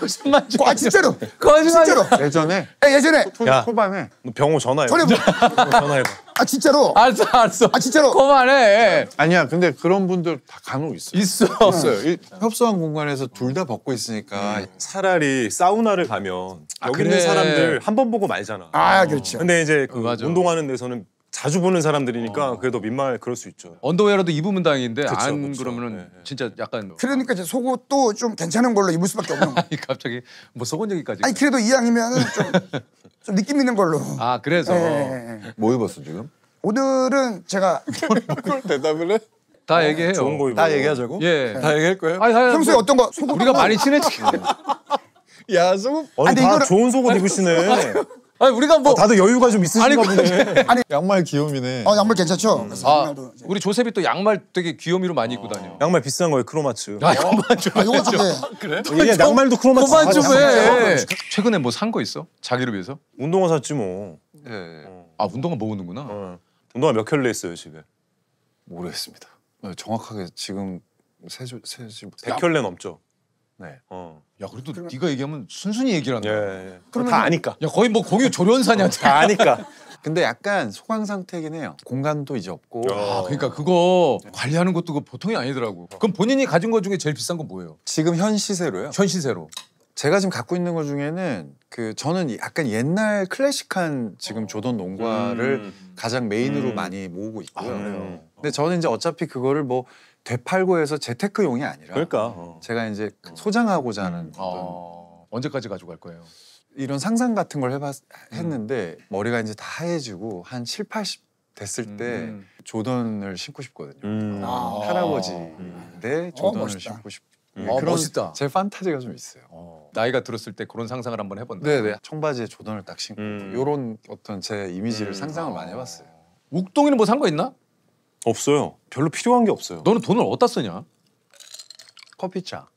아 진짜로. 거짓말. 진짜로. 예전에 예전에. 야. 초반에 너 병호 전화해. 전화해봐. 아 진짜로. 알았어. 아 진짜로. 그만해. 아니야. 근데 그런 분들 다 간혹 있어요. 있어요. 협소한 공간에서 둘 다 벗고 있으니까 차라리 사우나를 가면 여기 그래. 있는 사람들 한 번 보고 말잖아. 아 그렇죠. 근데 이제 그 맞아. 운동하는 데서는 자주 보는 사람들이니까 그래도 민망해 그럴 수 있죠. 언더웨어라도 입으면 다행인데 그쵸, 안 그쵸. 그러면은 네, 네. 진짜 약간 그러니까 이제 속옷도 좀 괜찮은 걸로 입을 수밖에 없는 거예요. 아니 갑자기 뭐 속은 얘기까지. 아니 그래도 이왕이면은 좀 느낌 있는 걸로. 아 그래서 뭐 입었어 지금? 오늘은 제가 그걸 대답을 해? 다 얘기해요. 좋은 거 입어. 다 얘기하자고? 예. 다 얘기할 거예요? 아니, 평소에 어떤 거 속옷 우리가 많이 친해지게. 야 수급 아니 근데 다 이거를- 좋은 속옷 입으시네. 아니 우리가 뭐 다들 여유가 좀 있으신가 보네. 양말 귀요미네. 양말 괜찮죠? 그래서 양말도 이제. 우리 조셉이 또 양말 되게 귀요미로 많이 입고 다녀. 양말 비싼 거예요 크로마츠. 야 그만 좀. 아 요거 좀 이게 양말도 크로마츠. 그만 좀 양말 해. 최근에 뭐 산 거 있어? 자기를 위해서? 운동화 샀지 뭐. 예. 아 운동화 모으는구나. 운동화 몇 켤레 있어요 집에? 모르겠습니다. 정확하게 지금 세지 100켤레 넘죠. 네. 야 그래도 네가 얘기하면 순순히 얘기를 한다. 예. 다 아니까. 야 거의 뭐 공유 조련사냐. 다 아니까. 근데 약간 소강 상태긴 해요. 공간도 이제 없고. 아 그러니까 그거 관리하는 것도 그거 보통이 아니더라고. 그럼 본인이 가진 거 중에 제일 비싼 건 뭐예요? 지금 현 시세로요. 현 시세로. 제가 지금 갖고 있는 것 중에는 그 저는 약간 옛날 클래식한 지금 조던 농구화를 가장 메인으로 많이 모으고 있고요. 근데 저는 이제 어차피 그거를 뭐 되팔고 해서 재테크용이 아니라 그러니까. 제가 이제 소장하고자 하는 언제까지 가지고 갈 거예요? 이런 상상 같은 걸 했는데 머리가 이제 다 하얘지고 한 7, 80 됐을 때 조던을 신고 싶거든요. 할아버지인데 조던을 멋있다. 신고 싶고 그런 멋있다. 제 판타지가 좀 있어요. 나이가 들었을 때 그런 상상을 한번 해본다. 네네. 청바지에 조던을 딱 신고 이런 어떤 제 이미지를 상상을 많이 해봤어요. 욱동이는 뭐 산 거 있나? 없어요. 별로 필요한 게 없어요. 너는 돈을 어디다 쓰냐? 커피차.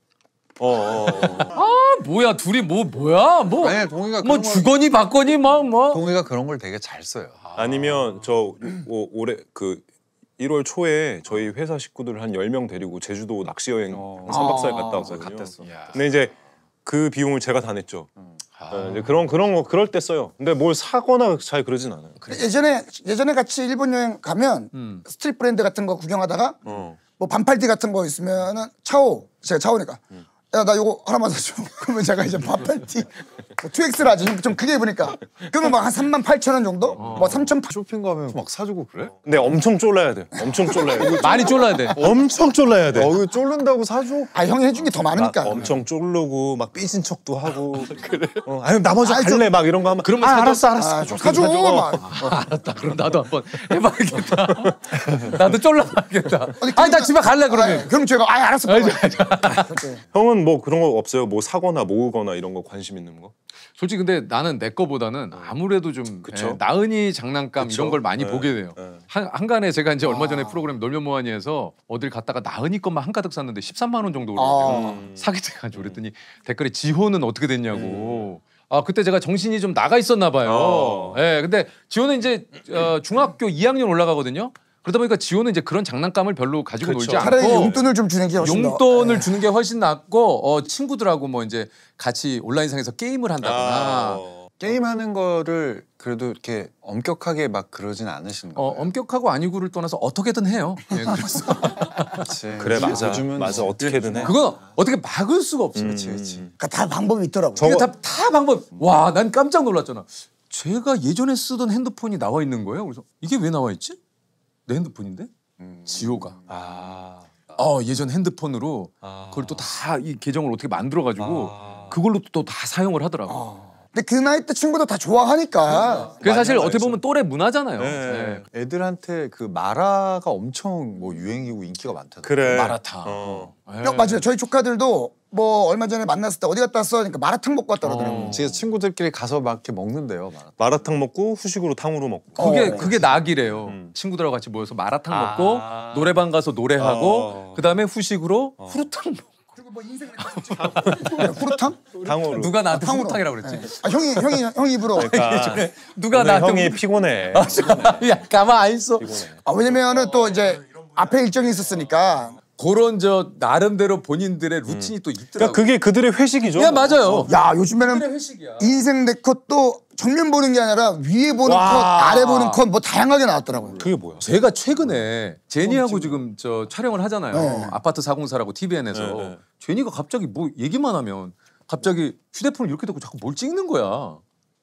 뭐야 둘이 뭐야 뭐 아니 동희가 뭐 그런 걸- 주거니 받거니 뭐 동희가 그런 걸 되게 잘 써요. 아니면 저 올해 그 1월 초에 저희 회사 식구들 한 10명 데리고 제주도 낚시 여행 3박 4일 갔다 왔거든요. 갔댔어. 근데 이제 그 비용을 제가 다 냈죠. 이제 그런 거 그럴 때 써요. 근데 뭘 사거나 잘 그러진 않아요. 예전에 같이 일본 여행 가면 스트릿 브랜드 같은 거 구경하다가 뭐 반팔티 같은 거 있으면은 제가 차오니까 야 나 요거 하나만 사줘. 그러면 제가 이제 반팔티 2X라지 좀 크게 입으니까 그러면 막 한 38,000원 정도? 뭐 3,800원. 쇼핑 가면 막 사주고 그래? 근데 엄청 쫄라야 돼. 엄청 쫄라야 돼. 많이 쫄라야 돼. 엄청 쫄라야 돼. 이거 쫄른다고 사줘? 아 형이 해준 게 더 많으니까. 엄청 쫄르고 막 삐진 척도 하고. 그래. 아니 나 먼저 갈래 막 이런 거 하면. 그러면 알았어. 사줘. 막. 알았다. 그럼 나도 한번 해봐야겠다. 나도 쫄라봐야겠다. 아니 나 집에 갈래 그러면. 그럼 제가 알았어. 형은 뭐 그런 거 없어요? 뭐 사거나 모으거나 이런 거 관심 있는 거? 솔직히 근데 나는 내 거보다는 아무래도 좀 그쵸? 나은이 장난감 그쵸? 이런 걸 많이 네. 보게 돼요. 네. 한간에 제가 이제 얼마 전에 프로그램 놀면 뭐하니에서 어딜 갔다가 나은이 것만 한가득 샀는데 13만 원 정도 오르더라고요. 사게 돼가지고 그랬더니 댓글에 지호는 어떻게 됐냐고. 아 그때 제가 정신이 좀 나가 있었나 봐요. 예, 근데 지호는 이제 중학교 2학년 올라가거든요. 그러다 보니까 지호는 이제 그런 장난감을 별로 가지고 그쵸. 놀지 않고 차라리 용돈을 좀 주는 게 훨씬 더. 용돈을 주는 게 훨씬 낫고 친구들하고 뭐 이제 같이 온라인상에서 게임을 한다거나 게임하는 거를 그래도 이렇게 엄격하게 막 그러진 않으시는 거예요? 엄격하고 아니고를 떠나서 어떻게든 해요. 예, 그래서 그래 맞아. 맞아 뭐. 어떻게든 해. 그건 어떻게 막을 수가 없어. 그렇지. 그러니까 다 방법이 있더라고. 이게 다 방법. 와, 난 깜짝 놀랐잖아. 제가 예전에 쓰던 핸드폰이 나와 있는 거예요. 그래서 이게 왜 나와 있지? 내 핸드폰인데? 지호가. 예전 핸드폰으로 그걸 또 다 이 계정을 어떻게 만들어가지고 그걸로 또 다 사용을 하더라고. 근데 그 나이 때 친구들 다 좋아하니까. 그게 사실 어떻게 보면 또래 문화잖아요. 네. 네. 애들한테 그 마라가 엄청 뭐 유행이고 인기가 많다던데. 그래. 마라탕. 맞아요. 저희 조카들도 뭐 얼마 전에 만났을 때 어디 갔다 왔어? 그러니까 마라탕 먹고 왔다 그러더라고. 제가 친구들끼리 가서 막 이렇게 먹는데요. 마라탕 먹고 후식으로 탕후루 먹고. 그게 낙이래요. 친구들하고 같이 모여서 마라탕 먹고 노래방 가서 노래하고 그다음에 후식으로 후루탕 먹고. 그리고 뭐 인생 후루탕? 탕후루. 누가 나한테 후루탕이라고 그랬지? 형이 입으로. 그러니까 누가 오늘 나한테 형이 피곤해. 야 가만 안 있어. 왜냐면은 또 이제 앞에 일정이 있었으니까. 그런 나름대로 본인들의 루틴이 또 있더라고요. 그러니까 그게 그들의 회식이죠. 야 맞아요. 야 요즘에는 회식이야. 인생 내 컷도 정면 보는 게 아니라 위에 보는 컷, 아래 보는 컷 뭐 다양하게 나왔더라고요. 그게 뭐야? 제가 최근에 제니하고 지금 저 촬영을 하잖아요. 아파트 404라고 TVN에서 네. 제니가 갑자기 뭐 얘기만 하면 갑자기 휴대폰을 이렇게 놓고 자꾸 뭘 찍는 거야.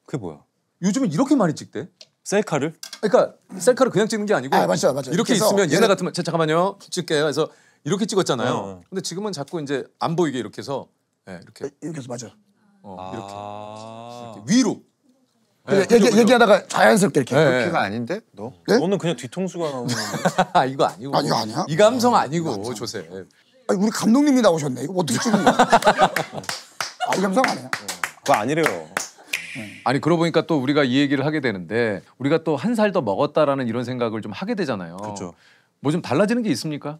그게 뭐야? 요즘은 이렇게 많이 찍대. 셀카를? 그러니까 셀카를 그냥 찍는 게 아니고 맞아요. 이렇게 있으면 얘네 같으면 잠깐만요 찍게요. 그래서 이렇게 찍었잖아요. 근데 지금은 자꾸 이제 안 보이게 이렇게 해서 이렇게 해서 맞아. 이렇게 위로. 얘기하다가 자연스럽게 이렇게. 그렇게가 아닌데 너? 너는 그냥 뒤통수가 나오는. 이거 아니고. 이거 아니야? 이 감성 아니고 조셉. 우리 감독님이 나오셨네. 이거 어떻게 찍은 거야? 이 감성 아니야. 그거 아니래요. 아니 그러고 보니까 또 우리가 이 얘기를 하게 되는데 우리가 또 한 살 더 먹었다라는 이런 생각을 좀 하게 되잖아요. 그렇죠. 뭐 좀 달라지는 게 있습니까?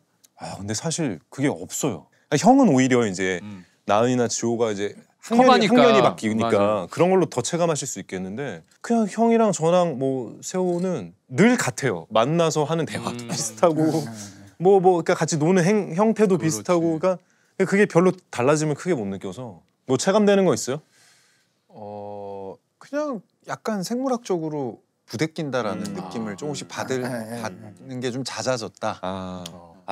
근데 사실 그게 없어요. 형은 오히려 이제 나은이나 지호가 이제 커가니까. 학년이 바뀌니까 맞아. 그런 걸로 더 체감하실 수 있겠는데 그냥 형이랑 저랑 뭐 세호는 늘 같아요. 만나서 하는 대화도 비슷하고 뭐 그러니까 같이 노는 형태도 비슷하고 그러니까 그게 별로 달라짐을 크게 못 느껴서 뭐 체감되는 거 있어요? 그냥 약간 생물학적으로 부대낀다라는 느낌을 조금씩 받는 게 좀 잦아졌다.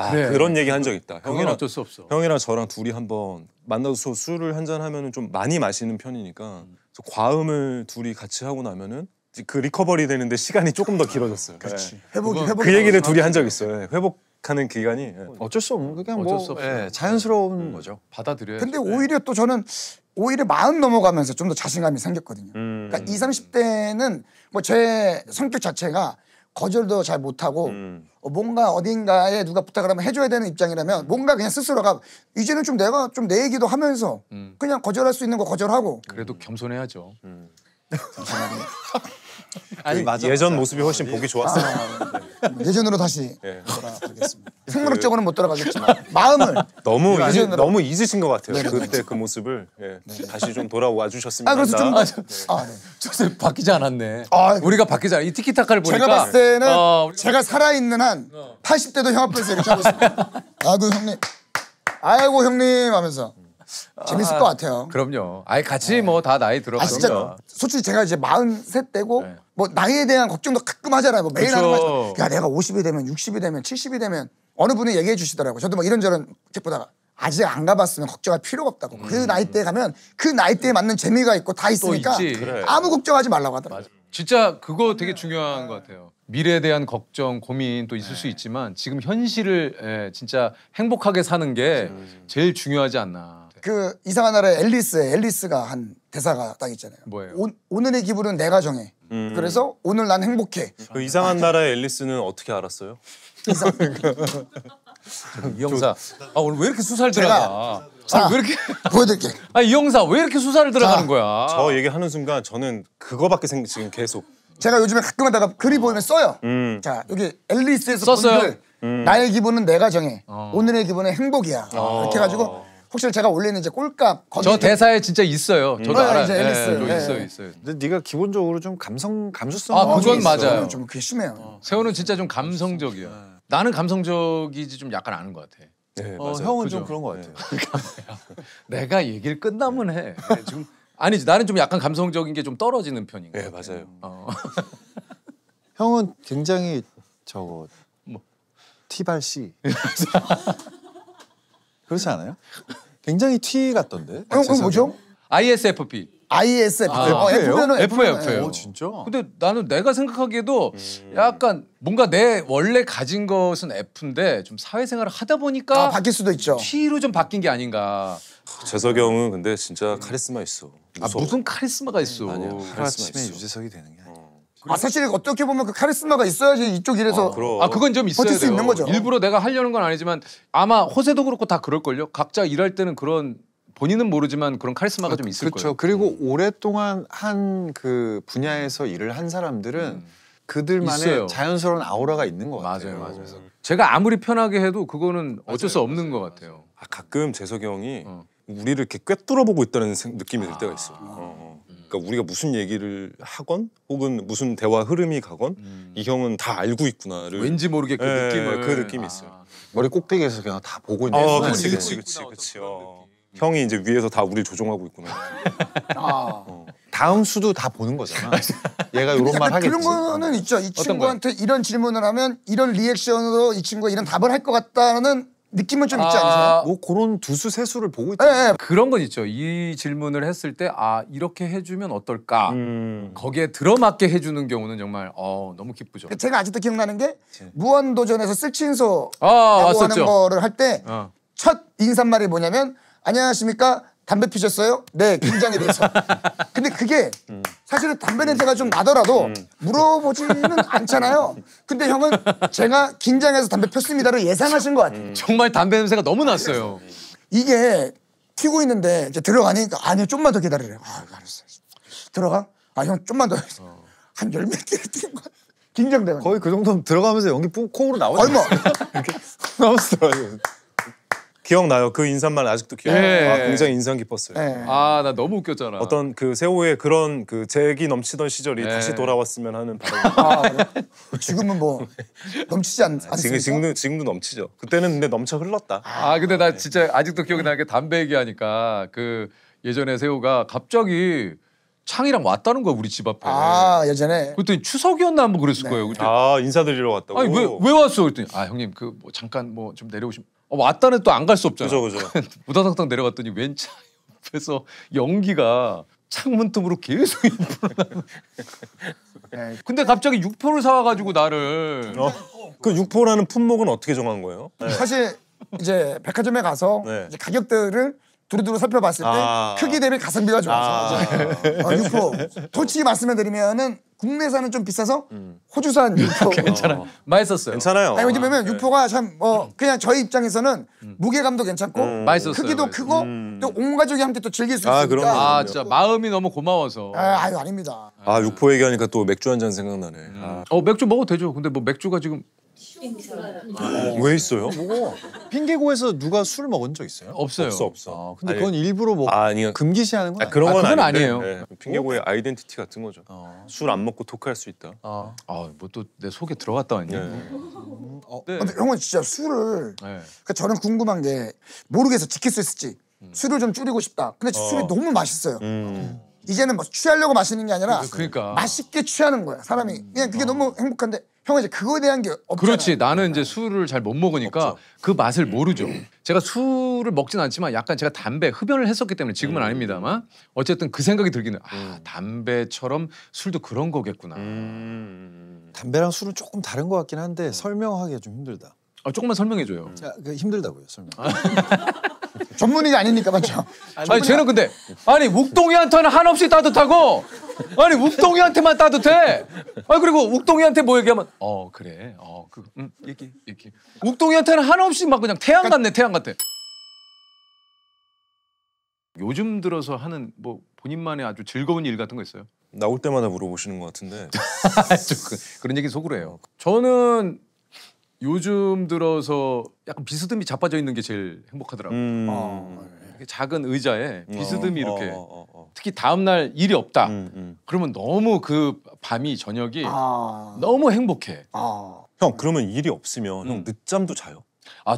그래. 그런 얘기 한 적 있다. 그건 어쩔 수 없어. 형이랑 저랑 둘이 한번 만나서 술을 한잔 하면은 좀 많이 마시는 편이니까 그래서 과음을 둘이 같이 하고 나면은 그 리커버리 되는데 시간이 조금 더 길어졌어요. 그렇지. 네. 회복. 그 얘기를 둘이 한 적 있어요. 회복하는 기간이. 어쩔 수 없는 그냥 어쩔 뭐 수 없어요. 자연스러운 거죠. 받아들여야. 근데 오히려 또 저는 오히려 40 넘어가면서 좀 더 자신감이 생겼거든요. 그러니까 20, 30대는 뭐 제 성격 자체가 거절도 잘 못하고 뭔가 어딘가에 누가 부탁을 하면 해줘야 되는 입장이라면 뭔가 그냥 스스로가 이제는 좀 내가 좀 내 얘기도 하면서 그냥 거절할 수 있는 거 거절하고. 그래도 겸손해야죠. 아니 맞아. 예전 모습이 훨씬 보기 좋았어요. 예전으로 다시 돌아가겠습니다. 생물학적으로는 못 돌아가겠지만 마음을 너무 잊으신 것 같아요. 그때 그 모습을 다시 좀 돌아와 주셨으면 그래서 좀 조셉 바뀌지 않았네. 우리가 바뀌지 않아. 이 티키타카를 보니까 제가 봤을 때는 제가 살아있는 한 80대도 형 앞에서 이렇게 하고 있습니다. 아이고 형님 하면서 재밌을 것 같아요. 그럼요. 같이 뭐 다 나이 들어가니까. 진짜 솔직히 제가 이제 43대고 뭐 나이에 대한 걱정도 가끔 하잖아요. 뭐 매일 하는 말. 야 내가 50이 되면 60이 되면 70이 되면 어느 분이 얘기해 주시더라고요. 저도 뭐 이런저런 책 보다가 아직 안 가봤으면 걱정할 필요가 없다고. 그 나이대에 가면 그 나이대에 맞는 재미가 있고 다 있으니까 아무 걱정하지 말라고 하더라고요. 진짜 그거 되게 중요한 것 같아요. 미래에 대한 걱정, 고민 또 있을 수 있지만 지금 현실을 진짜 행복하게 사는 게 제일 중요하지 않나. 그 이상한 나라의 앨리스가 한 대사가 딱 있잖아요. 뭐예요? 오늘의 기분은 내가 정해. 그래서 오늘 난 행복해. 그 이상한 나라의 앨리스는 어떻게 알았어요? 이 형사 오늘 왜 이렇게 수사를 들어가? 왜 이렇게 보여드릴게. 이 형사 왜 이렇게 수사를 들어가는 거야? 저 얘기하는 순간 저는 그거밖에 지금 계속 제가 요즘에 가끔 하다가 글이 보이면 써요. 자 여기 앨리스에서 썼어요? 본글 나의 기분은 내가 정해. 오늘의 기분은 행복이야. 이렇게 해가지고 혹시 제가 올리는 이제 꼴값 저 대사에 진짜 있어요. 저도 알아요. 이제 앨리스. 있어요. 근데 네가 기본적으로 좀 감수성 그건 맞아요. 좀 그게 심해요. 세호는 진짜 좀 감성적이야. 나는 감성적이지 좀 약간 아는 것 같아. 네, 맞아요. 형은 그죠? 좀 그런 것 같아요. 내가 얘기를 끝나면 해. 지금 아니지 나는 좀 약간 감성적인 게 좀 떨어지는 편인 거야. 네 맞아요. 형은 굉장히 저거 뭐 티발씨 그렇지 않아요? 굉장히 T 같던데. 형 뭐죠? ISFP. ISFP. F예요? F는 F예요. 진짜? 근데 나는 내가 생각하기에도 약간 뭔가 내 원래 가진 것은 F인데 좀 사회생활을 하다 보니까 바뀔 수도 있죠. T로 좀 바뀐 게 아닌가. 재석이 형은 근데 진짜 카리스마 있어. 무서워. 무슨 카리스마가 있어. 아니야. 하루아침에 유재석이 되는 게 아니야. 사실 어떻게 보면 그 카리스마가 있어야지 이쪽 일에서 그건 좀 있어야 버틸 수 돼요. 있는 거죠. 일부러 내가 하려는 건 아니지만 아마 호세도 그렇고 다 그럴걸요. 각자 일할 때는 그런 본인은 모르지만 그런 카리스마가 좀 있을 거예요. 그렇죠. 그리고 오랫동안 한 그 분야에서 일을 한 사람들은 그들만의 있어요. 자연스러운 아우라가 있는 것 같아요. 맞아요. 제가 아무리 편하게 해도 그거는 어쩔 수 없는 것 같아요. 가끔 재석이 형이 우리를 이렇게 꿰뚫어보고 있다는 느낌이 들 때가 있어. 그러니까 우리가 무슨 얘기를 하건 혹은 무슨 대화 흐름이 가건 이 형은 다 알고 있구나를 왠지 모르게 그 느낌을 그 느낌이 있어요. 머리 꼭대기에서 그냥 다 보고 있는. 그렇지. 형이 이제 위에서 다 우리 조종하고 있구나. 다음 수도 다 보는 거잖아. 얘가 이런 말 하겠지. 그런 거는 있죠. 이 친구한테 이런 질문을 하면 이런 리액션으로 이 친구가 이런 답을 할 것 같다는 느낌은 좀 있지 않으세요? 뭐 그런 두수 세수를 보고 있잖아. 네. 그런 건 있죠. 이 질문을 했을 때 이렇게 해주면 어떨까? 거기에 들어맞게 해주는 경우는 정말 너무 기쁘죠. 제가 아직도 기억나는 게 무한도전에서 쓸친소 왔었죠. 하는 거를 할 때 첫 인사말이 뭐냐면 안녕하십니까? 담배 피셨어요? 네, 긴장이 돼서. 근데 그게 사실은 담배 냄새가 좀 나더라도 물어보지는 않잖아요. 근데 형은 제가 긴장해서 담배 폈습니다를 예상하신 것 같아요. 정말 담배 냄새가 너무 났어요. 이게 튀고 있는데 이제 들어가니까 아니요, 좀만 더 기다리래요. 알았어요. 들어가? 형 좀만 더. 한 10몇 개를 튀는 거야. 긴장돼가지고. 거의 그 정도면 들어가면서 연기 콩으로 나오죠. 얼마? 나왔어 들어가요. 기억나요. 그 인사말 아직도 기억나요. 네. 굉장히 인상 깊었어요. 네. 나 너무 웃겼잖아. 어떤 그 세호의 그런 그 재기 넘치던 시절이 다시 돌아왔으면 하는 바람. 그래? 지금은 뭐 넘치지 않습니까? 지금도 넘치죠. 그때는 근데 넘쳐 흘렀다. 근데 나 진짜 아직도 기억이 나는 게 담배 얘기하니까 그 예전에 세호가 갑자기 창이랑 왔다는 거야 우리 집 앞에. 예전에. 그랬더니 추석이었나 한번 그랬을 거예요. 그때. 인사드리러 왔다고. 아니 왜 왔어? 그랬더니 형님 그 뭐 잠깐 뭐 좀 내려오시면 왔다는 또 안 갈 수 없잖아. 그죠. 우다닥닥 내려갔더니 웬 차 옆에서 연기가 창문 틈으로 계속 입으로 근데 갑자기 육포를 사와가지고 나를 그 육포라는 품목은 어떻게 정한 거예요? 사실 이제 백화점에 가서 네. 이제 가격들을 두루두루 살펴봤을 때 크기 대비 가성비가 좋아서 육포 솔직히 말씀을 드리면은 국내산은 좀 비싸서 호주산 육포 괜찮아요. 맛있었어요. 괜찮아요. 왜냐면 육포가 참 그냥 저희 입장에서는 무게감도 괜찮고 맛있었어요. 크기도 크고 또 온 가족이 함께 또 즐길 수 있으니까. 그럼요. 진짜 마음이 너무 고마워서. 아닙니다. 육포 얘기하니까 또 맥주 한 잔 생각나네. 맥주 먹어도 되죠. 근데 뭐 맥주가 지금 왜 있어요? 핑계고에서 누가 술 먹은 적 있어요? 없어요. 없어. 근데 그건 일부러 뭐 아니요. 금기시하는 건 그런 건 그건 아닌데, 아니에요. 네. 핑계고의 아이덴티티 같은 거죠. 술 안 먹고 토크할 수 있다. 뭐 또 내 속에 들어갔다 왔니? 네. 근데 형은 진짜 술을 네. 그러니까 저는 궁금한 게 모르겠어 지킬 수 있을지 술을 좀 줄이고 싶다. 근데 술이 너무 맛있어요. 이제는 뭐 취하려고 마시는 게 아니라 그러니까. 맛있게 취하는 거야 사람이. 그냥 그게 너무 행복한데 형은 이제 그거에 대한 게 없잖아요. 그렇지. 나는 이제 술을 잘 못 먹으니까 그 맛을 모르죠. 제가 술을 먹진 않지만 약간 제가 담배 흡연을 했었기 때문에 지금은 아닙니다만 어쨌든 그 생각이 들기는 담배처럼 술도 그런 거겠구나. 담배랑 술은 조금 다른 것 같긴 한데 설명하기가 좀 힘들다. 조금만 설명해 줘요. 힘들다고요 설명. 전문의가 아니니까 맞죠? 쟤는 근데 욱동이한테는 한없이 따뜻하고 욱동이한테만 따뜻해. 그리고 욱동이한테 뭐 얘기하면 그래. 얘기. 욱동이한테는 한없이 막 그냥 태양 같네. 태양 같아. 요즘 들어서 하는 뭐 본인만의 아주 즐거운 일 같은 거 있어요? 나올 때마다 물어보시는 것 같은데. 그런 얘기 속으로 해요. 저는 요즘 들어서 약간 비스듬히 자빠져 있는 게 제일 행복하더라고요. 작은 의자에 비스듬히 이렇게 특히 다음날 일이 없다. 그러면 너무 그 밤이 저녁이 너무 행복해. 형 그러면 일이 없으면 형 늦잠도 자요?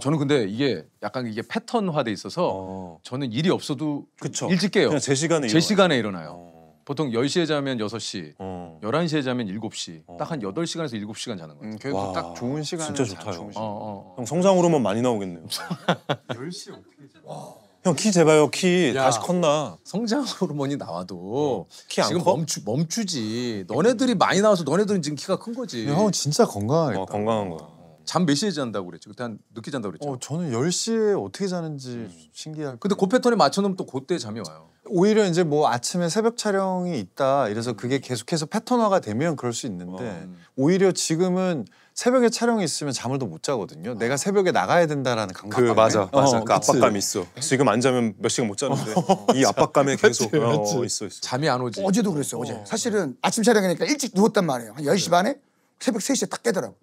저는 근데 이게 약간 이게 패턴화돼 있어서 저는 일이 없어도 일찍 깨요. 그냥 제 시간에 일어나요. 보통 10시에 자면 6시, 11시에 자면 7시. 딱 한 8시간에서 7시간 자는 거예요. 그래도 딱 좋은 시간. 진짜 좋다요. 형 성장 호르몬 많이 나오겠네요. 10시 어떻게 자? 형 키 재봐요. 키 다시 컸나? 성장 호르몬이 나와도 키 안 지금 커? 멈추지. 너네들이 많이 나와서 너네들은 지금 키가 큰 거지. 형은 진짜 건강하겠다. 건강한 거야. 잠 몇 시에 잔다고 그랬지? 그때 한 늦게 잔다고 그랬죠? 저는 10시에 어떻게 자는지 신기할. 근데 그 패턴에 맞춰놓으면 또 그때 잠이 와요. 오히려 이제 뭐 아침에 새벽 촬영이 있다 이래서 그게 계속해서 패턴화가 되면 그럴 수 있는데 오히려 지금은 새벽에 촬영이 있으면 잠을 더 못 자거든요. 내가 새벽에 나가야 된다라는 강박. 맞아. 그 압박감이 있어. 지금 안 자면 몇 시간 못 자는데 이 압박감에 계속 있어. 잠이 안 오지. 어제도 그랬어요. 어제 사실은 아침 촬영이니까 일찍 누웠단 말이에요. 한 10시 반에 새벽 3시에 딱 깨더라고.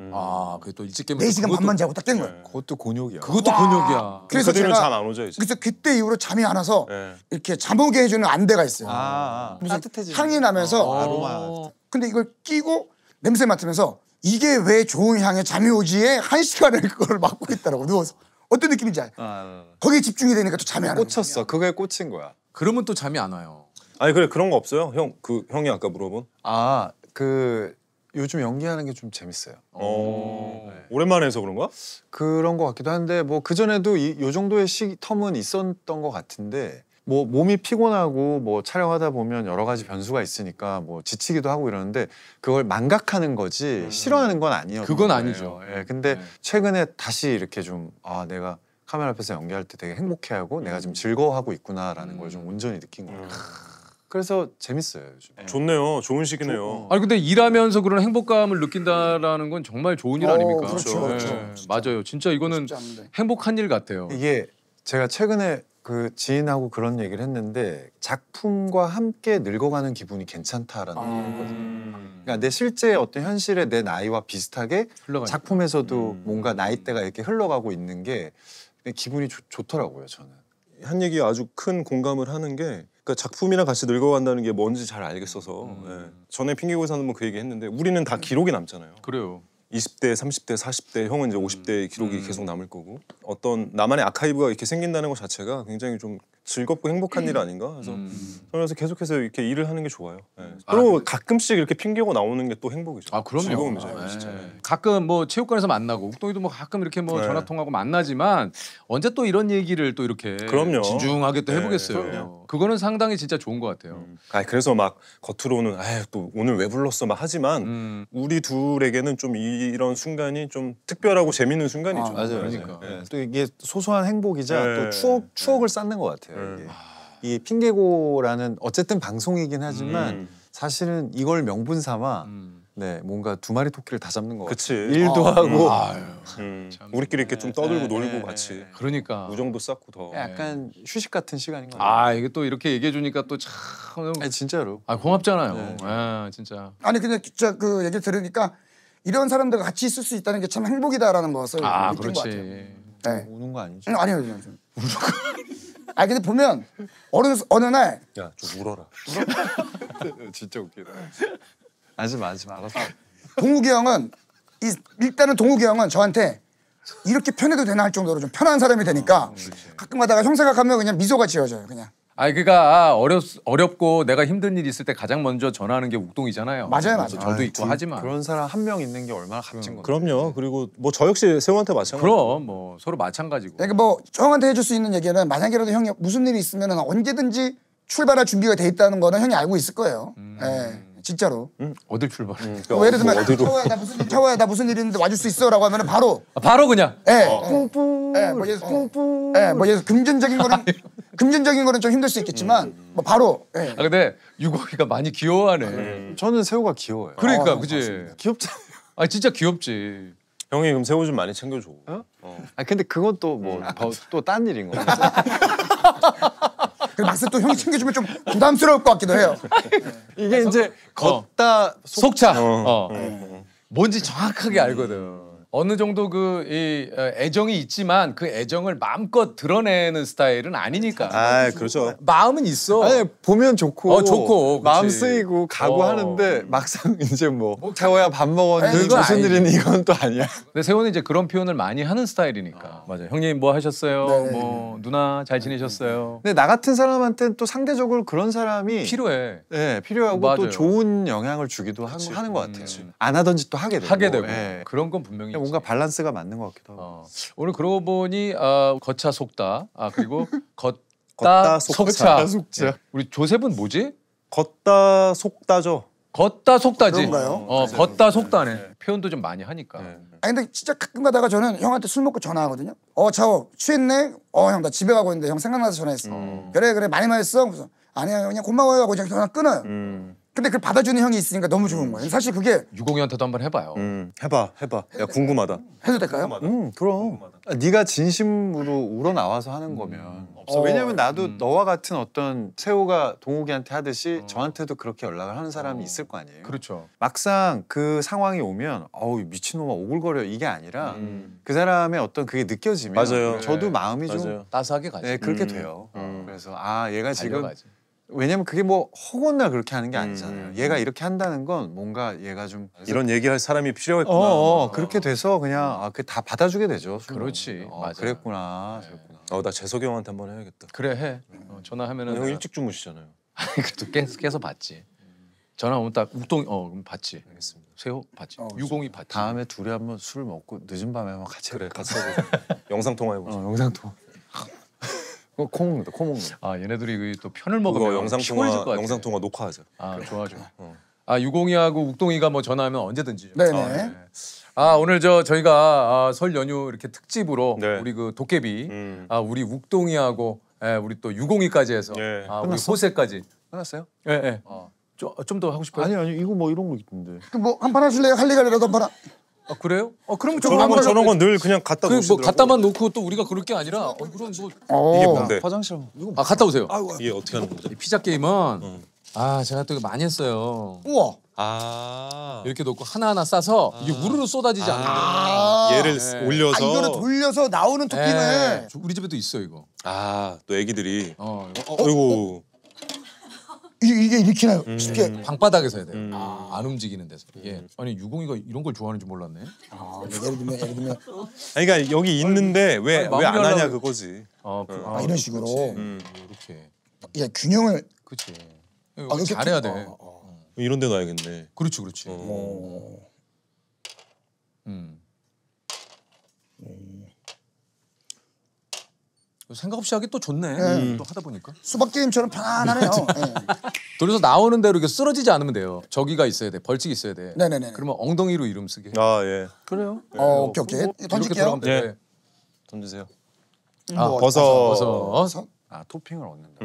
그게 또 일찍 깨면 4시간 반만 자고 딱 깬 거예요. 그것도 곤욕이야. 그것도 곤욕이야. 그래서 제가 잠 안 오죠 이제. 그래서 그때 이후로 잠이 안 와서 이렇게 잠 오게 해주는 안대가 있어요. 무슨 향이 나면서 아로마. 근데 이걸 끼고 냄새 맡으면서 이게 왜 좋은 향에 잠이 오지에 1시간을 그걸 맡고 있더라고 누워서. 어떤 느낌인지 알아요? 거기에 집중이 되니까 또 잠이 안 와. 꽂혔어. 그거에 꽂힌 거야. 그러면 또 잠이 안 와요. 아니 그래 그런 거 없어요? 형이 아까 물어본. 요즘 연기하는 게 좀 재밌어요. 오랜만에 해서 그런 거야? 그런 것 같기도 한데 뭐 그 전에도 요 정도의 텀은 있었던 것 같은데 뭐 몸이 피곤하고 뭐 촬영하다 보면 여러 가지 변수가 있으니까 뭐 지치기도 하고 이러는데 그걸 망각하는 거지 싫어하는 건 아니었던 그건 거예요. 아니죠. 근데 최근에 다시 이렇게 좀 내가 카메라 앞에서 연기할 때 되게 행복해하고 내가 지금 즐거워하고 있구나라는 걸 좀 온전히 느낀 거예요. 그래서 재밌어요 요즘. 좋네요. 좋은 시기네요. 아니 근데 일하면서 그런 행복감을 느낀다라는 건 정말 좋은 일 아닙니까? 그렇죠. 맞아요. 진짜 이거는 행복한 일 같아요. 이게 제가 최근에 그 지인하고 그런 얘기를 했는데 작품과 함께 늙어가는 기분이 괜찮다라는 얘기거든요. 그러니까 내 실제 어떤 현실의 내 나이와 비슷하게 흘러가니까. 작품에서도 뭔가 나이대가 이렇게 흘러가고 있는 게 기분이 좋더라고요 저는. 한 얘기 아주 큰 공감을 하는 게 그러니까 작품이랑 같이 늙어간다는 게 뭔지 잘 알겠어서 전에 핑계고에서 한번 그 얘기 했는데 우리는 다 기록이 남잖아요. 그래요. 20대, 30대, 40대, 형은 이제 50대의 기록이 계속 남을 거고 어떤 나만의 아카이브가 이렇게 생긴다는 것 자체가 굉장히 좀 즐겁고 행복한 일 아닌가? 그래서 그래서 계속해서 이렇게 일을 하는 게 좋아요. 그리고 가끔씩 이렇게 핑계고 나오는 게 또 행복이죠. 그럼요. 즐거움이죠, 진짜. 가끔 뭐 체육관에서 만나고 욱동이도 뭐 가끔 이렇게 뭐 전화 통하고 만나지만 언제 또 이런 얘기를 또 이렇게 그럼요. 진중하게 또 해보겠어요. 그럼요. 그거는 상당히 진짜 좋은 것 같아요. 그래서 막 겉으로는 또 오늘 왜 불렀어 막 하지만 우리 둘에게는 좀 이런 순간이 좀 특별하고 재밌는 순간이죠. 맞아요. 그러니까. 또 이게 소소한 행복이자 네. 또 추억을 쌓는 것 같아요. 이게 핑계고라는 어쨌든 방송이긴 하지만 사실은 이걸 명분 삼아 뭔가 두 마리 토끼를 다 잡는 것 그치. 같아요. 일도 하고 우리끼리 이렇게 좀 떠들고 놀고 같이 그러니까 우정도 쌓고 더. 약간 휴식 같은 시간인 것 같아요. 이게 또 이렇게 얘기해 주니까 또 참 진짜로. 고맙잖아요. 진짜. 아니 근데 진짜 그 얘기 들으니까 이런 사람들과 같이 있을 수 있다는 게 참 행복이다라는 것을 느낀 것 같아요. 네. 우는 거 아니죠? 아니요. 근데 보면 어느 날 야, 좀 울어라. 진짜 웃기다. 하지 마, 알았어. 동욱이 형은 일단은 동욱이 형은 저한테 이렇게 편해도 되나 할 정도로 좀 편한 사람이 되니까 가끔 가다가 형 생각하면 그냥 미소가 지어져요. 그냥. 그러니까 어렵고 내가 힘든 일 있을 때 가장 먼저 전화하는 게 욱동이잖아요. 맞아요. 저도 있고 하지만. 그런 사람 한 명 있는 게 얼마나 값진 건데. 그럼요. 그리고 뭐 저 역시 세호한테 마찬가지. 그럼 뭐 서로 마찬가지고. 그러니까 뭐 형한테 해줄 수 있는 얘기는 만약에라도 형이 무슨 일이 있으면 언제든지 출발할 준비가 돼 있다는 거는 형이 알고 있을 거예요. 진짜로. 어딜 출발? 뭐 예를 들면 차워야 나 무슨 일 있는데 와줄 수 있어라고 하면 바로. 바로 그냥. 뭐 예를 금전적인 거는 좀 힘들 수 있겠지만 뭐 바로. 근데 유국이가 많이 귀여워하네. 저는 세호가 귀여워요. 그러니까 그지. 귀엽잖아요. 진짜 귀엽지. 형이 그럼 세호 좀 많이 챙겨줘. 근데 그건 또 뭐 또 딴 일인 거예요. 막상 또 형이 챙겨주면 좀 부담스러울 것 같기도 해요. 이게 이제 걷다 속차. 뭔지 정확하게 알거든. 어느 정도 애정이 있지만 그 애정을 마음껏 드러내는 스타일은 아니니까. 아, 그렇죠. 마음은 있어. 아니 보면 좋고, 좋고 마음 그치. 쓰이고 가고 하는데 막상 이제 뭐 태호야 밥 먹었니 그건 무슨 아니지. 일이니 이건 또 아니야. 근데 세호는 이제 그런 표현을 많이 하는 스타일이니까. 맞아요. 형님 뭐 하셨어요? 네. 뭐 누나 잘 지내셨어요? 근데 나 같은 사람한테는 또 상대적으로 그런 사람이 필요해. 네, 필요하고 맞아요. 또 좋은 영향을 주기도 하는 것 같아요. 안 하던 짓도 하게 되고. 네. 그런 건 분명히 뭔가 밸런스가 맞는 것 같기도 하고. 오늘 그러고 보니 걷차 속다 그리고 걷다 걷다 속차. 속차. 예. 우리 조셉은 뭐지? 걷다 속다죠. 걷다 속다지. 그런가요? 걷다 속다네. 표현도 좀 많이 하니까. 아니 근데 진짜 가끔 가다가 저는 형한테 술 먹고 전화하거든요. 차오 취했네? 형 나 집에 가고 있는데 형 생각나서 전화했어. 그래 많이 마셨어? 그래서 아니야 그냥 고마워요 하고 그냥 전화 끊어요. 근데 그걸 받아주는 형이 있으니까 너무 좋은 거예요. 사실 그게 유공이한테도 한번 해봐요. 해봐. 야 궁금하다. 해도 될까요? 그럼. 네가 진심으로 우러 나와서 하는 거면 없어. 왜냐면 나도 너와 같은 어떤 세호가 동욱이한테 하듯이 저한테도 그렇게 연락을 하는 사람이 있을 거 아니에요. 그렇죠. 막상 그 상황이 오면 어우 미친놈아 오글거려 이게 아니라 그 사람의 어떤 그게 느껴지면 맞아요. 저도 마음이 좀 맞아요. 따스하게 가지. 네, 그렇게 돼요. 그래서 얘가 지금 달려가지. 왜냐면 그게 뭐 허구날 그렇게 하는 게 아니잖아요. 얘가 이렇게 한다는 건 뭔가 얘가 좀 이런 얘기할 사람이 필요했구나. 그렇게 돼서 그냥 그게 다 받아주게 되죠. 그렇지. 맞아. 그랬구나. 나 재석이 형한테 한번 해야겠다. 그래 해. 전화하면은 형 내가- 일찍 주무시잖아요. 그래도 깨서 받지. 전화 오면 딱 욱동 그럼 받지. 알겠습니다. 세호 받지. 유공이 받지. 다음에 둘이 한번 술 먹고 늦은 밤에 한번 같이 그래 같이 해보자. 영상 통화해보자. 영상 통화. 코 먹는다. 코 먹는다. 얘네들이 또 편을 그거 먹으면 영상 피곤해질 것 통화 같아. 영상 통화 녹화하자. 좋아. 유공이하고 욱동이가 뭐 전화하면 언제든지. 네네. 오늘 저희가 설 연휴 이렇게 특집으로 네. 우리 그 도깨비, 우리 욱동이하고 우리 또 유공이까지 해서 네. 우리 호세까지. 끝났어요? 예. 좀 더 하고 싶어요? 아니 이거 뭐 이런 거 있던데. 뭐 한 판 하실래요? 할리갈리라도 한 판. 그래요? 그러면 저런 건 늘 그냥 갖다 뭐 놓으시더라고. 갖다만 놓고 또 우리가 그럴 게 아니라 그럼 뭐 이게 뭔데? 화장실 이거 갔다 오세요. 이게 어떻게 하는 거죠? 이 피자 게임은 제가 또 이거 많이 했어요. 우와. 이렇게 놓고 하나하나 싸서 이게 우르르 쏟아지지 않는데. 얘를 올려서. 이거를 돌려서 나오는 토핑을. 우리 집에도 있어 이거. 또 애기들이. 이거. 아이고. 이게 이렇게 나요. 쉽게. 방바닥에서 해야 돼요. 안 움직이는 데서. 이게 아니 유공이가 이런 걸 좋아하는 줄 몰랐네. 예를 들면. 그러니까 여기 있는데 왜 안 하냐 마무리하려고. 그거지. 이런 식으로. 이렇게. 예, 균형을. 그렇지. 이렇게 잘해야 돼. 이런 데 놔야겠네. 그렇지. 생각 없이 하기 또 좋네. 또 하다 보니까. 수박 게임처럼 편안하네요. 예. 돌려서 나오는 대로 이렇게 쓰러지지 않으면 돼요. 저기가 있어야 돼. 벌칙이 있어야 돼. 네네네. 그러면 엉덩이로 이름 쓰게. 예. 그래요? 오케이. 이렇게 던질게요. 들어가면 돼. 예. 던지세요. 버섯. 토핑을 얻는다.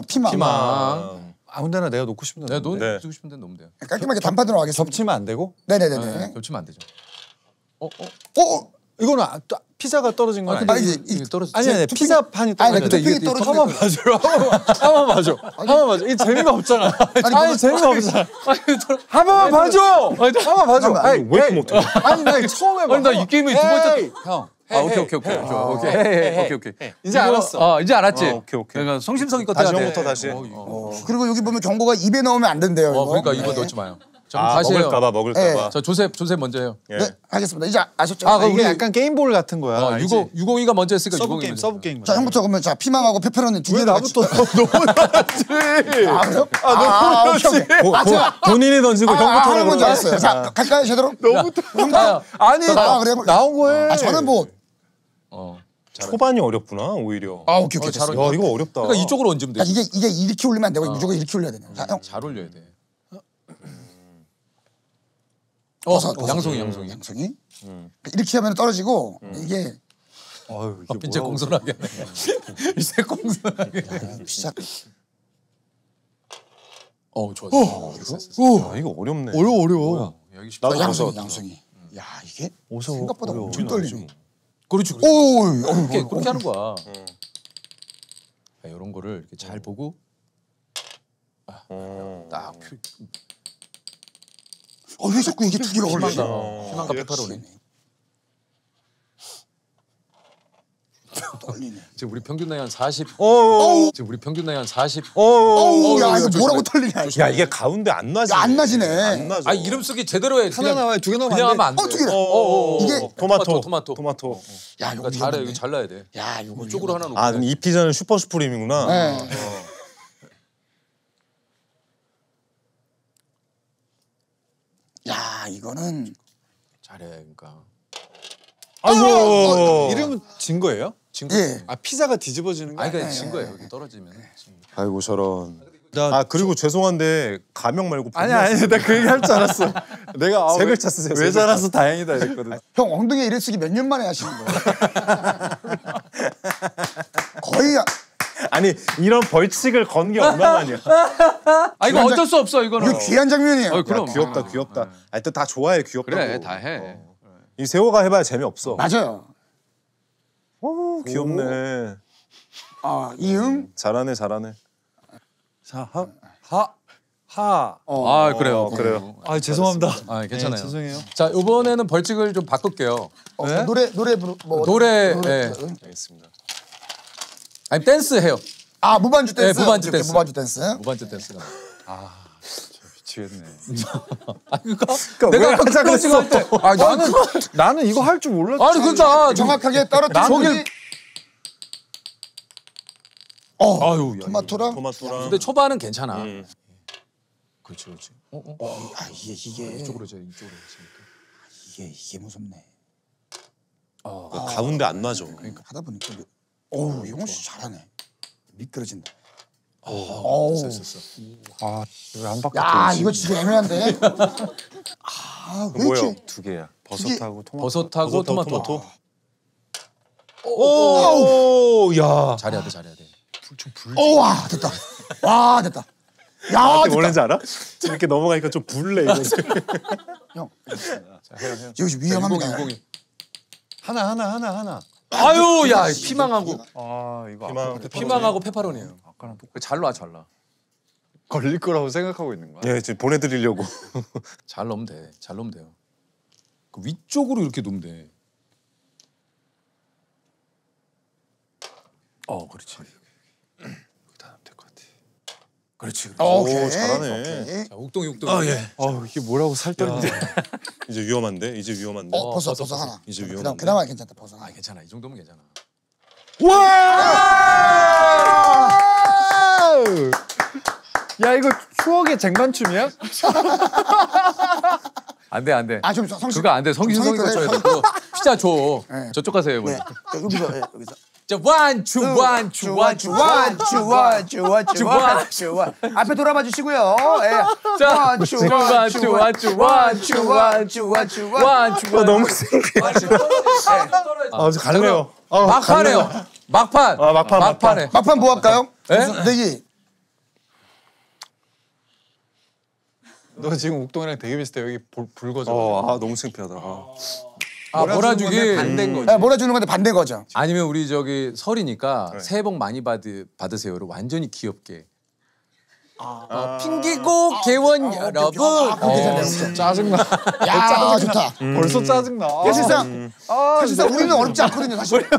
피망. 피망. 아무데나 내가 놓고 싶은 데. 내가 쓰고 싶은 데 넣으면 돼요. 깔끔하게 단판으로 하겠습니다. 겹치면 안 되고? 네네네네. 겹치면 안 되죠. 이거는 피자가 떨어진 건 아니야. 이게 떨어져. 아니 피자 판이 떨어진 근데 거야. 토핑이 떨어진 한번 봐줘. 한번 봐줘. 한번 봐줘. 이 재미가 없잖아. 아니 재미가 없잖아. 한 번만 봐줘. 한번 봐줘. 왜 이렇게 못해? 아니 나 처음 해봐. 아니 나 이 게임이 두 번째. 형. 오케이. 이제 알았어. 이제 알았지. 오케이. 그러니까 성심성의껏 다시 해야 돼. 처음부터 다시. 그리고 여기 보면 경고가 입에 넣으면 안 된대요. 이거. 그러니까 이거 넣지 마요. 다시 해요. 먹을까봐. 자 조셉 먼저 해요. 예. 네, 알겠습니다. 이제 아셨죠? 이게 우리- 약간 게임볼 같은 거야. 유공이가 먼저 했으니까 유공이 먼저. 서브 게임. 자, 형부터 그러면 자 피망하고 페페로니 두 왜 개를 나부터 같이. 너무 나지. 그래요? 너무 제가 본인이 던지고 형부터 하는 건줄 알았어요. 자, 갈까요, 제대로? 아니 그래. 나온 거에. 저는 뭐. 초반이 어렵구나 오히려. 오케이. 잘 야 이거 어렵다. 그러니까 이쪽으로 얹으면 돼. 이게 이렇게 올리면 안 되고 무조건 이렇게 올려야 되네. 자, 형. 잘 올려야 돼. 버섯. 양송이. 이렇게 하면 떨어지고 이게 이제 공손하게. 이제 공손하게. 시작. 좋았어. 야, 이거 어렵네. 어려워. 여기 쉽다. 양송이. 야, 이게 생각보다 엄청 떨리네. 그렇지. 오, 그렇게 하는 거야. 이런 거를 이렇게 잘 보고 딱 왜 자꾸 이게 두 개가 올라가? 피망과 페퍼로니. 떨리네. 지금 우리 평균 나이 한 40. 지금 우리 평균 나이 한 40. 야 이거 뭐라고 떨리냐. 야 이게 가운데 안 나지. 안 나지네. 안 나죠. 아 이름 쓰기 제대로 해. 하나 나와요. 2개 나오면 그냥 하면 안 돼. 2개. 이게 토마토. 야 이거 잘해. 이거 잘라야 돼. 야 이거 이쪽으로 하나 놓고. 아 이 피자는 슈퍼 슈프림이구나. 네. 야 이거는 잘해. 그러니까. 아이고. 이름은 진 거예요? 친구. 예. 아 피자가 뒤집어지는 거 아니 아니야? 그냥 진 거예요. 여기 떨어지면. 아이고 저런. 나 아 그리고 죄송한데 가명 말고 아니야 나 그 얘기 할 줄 알았어. 내가 세 글자 쓰세요, 세 왜 글자. 잘라서 다행이다 이랬거든. 형 엉덩이에 이래 쓰기 몇 년 만에 하시는 거예요? 거의 아니 이런 벌칙을 건 게 얼마만이야. 아 이거 어쩔 수 없어 이거는. 이거 귀한 장면이에요. 그럼. 귀엽다 귀엽다. 아니 또 다 좋아해 귀엽다고. 그래 다 해. 이 세호가 해봐야 재미없어. 맞아요. 귀엽네. 아 이응. 잘하네 잘하네. 자, 하. 아 그래요. 그래요. 아 죄송합니다. 아 괜찮아요. 네, 죄송해요. 자 이번에는 벌칙을 좀 바꿀게요. 네? 노래 뭐 노래. 예. 알겠습니다. 아니 댄스 해요. 아 무반주 댄스. 네, 무반주 오케이, 댄스. 무반주 댄스. 무반주 댄스가. 미치겠네. 아 그니까 왜 내가 아까 하자 클로징 할 때. 아 나는 이거 할 줄 몰랐지. 아니 그러니까 정확하게 떨어뜨리기. 아유. 야, 토마토랑. 토마토랑. 근데 초반은 괜찮아. 그렇지. 아 이게 이쪽으로 줘. 이게 무섭네. 가운데 안 놔줘. 그러니까 하다 보니까 어우 이건 씨 잘하네. 미끄러진다. 됐어. 한 바퀴. 야 이거 진짜 애매한데. 아왜 뭐야? 이렇게 두 개야. 버섯하고 토마토. 버섯하고 토마토. 오, 야. 잘해야 돼. 와 됐다. 와 됐다. 야 아, 됐다. 뭐라는지 알아? 이렇게 넘어가니까 좀 불래 이거. 형. 이거 좀 위험합니다. 602. 하나. 아유 야 피망하고 아 이거 피망하고 페퍼로니예요. 아까랑 똑 잘 놔. 걸릴 거라고 생각하고 있는 거야. 예, 지금 보내드리려고. 잘 넣으면 돼요. 그 위쪽으로 이렇게 놓으면 돼. 그렇지. 될것 같아. 그렇지. 오케이. 잘하네. 자, 옥동이. 이게 뭐라고 살떨인데. 이제 위험한데? 이제 위험한데? 버섯 하나. 이제 위험한데? 그나마 괜찮다 버섯 하나. 아 괜찮아. 이 정도면 괜찮아. 야 이거 추억의 쟁반춤이야? 안 돼. 아좀 성실. 그거 안 돼. 성신 성의 써야 돼. 그래. 그거 피자 줘. 네. 저쪽 가세요. 네. 먼저. 여기서. 자, 원추. 앞에 돌아봐 주시고요. 자, 원추. 너무 창피해. 아, 저 갈래요. 막판에요. 막판. 막판에. 막판 뭐 할까요? 네? 내기. 너 지금 옥동이랑 되게 비슷해. 여기 불 거져. 너무 창피하다. 몰아주기. 반대인 거지. 네, 몰아주는 건데 반대인 거죠. 아니면 우리 저기 설이니까 새해 복 많이 받으세요를 완전히 귀엽게. 핑계고 개원 여러분. 괜찮네. 짜증나. 야 좋다. 벌써 짜증나. 사실상 우리는 어렵지 않거든요. 사실.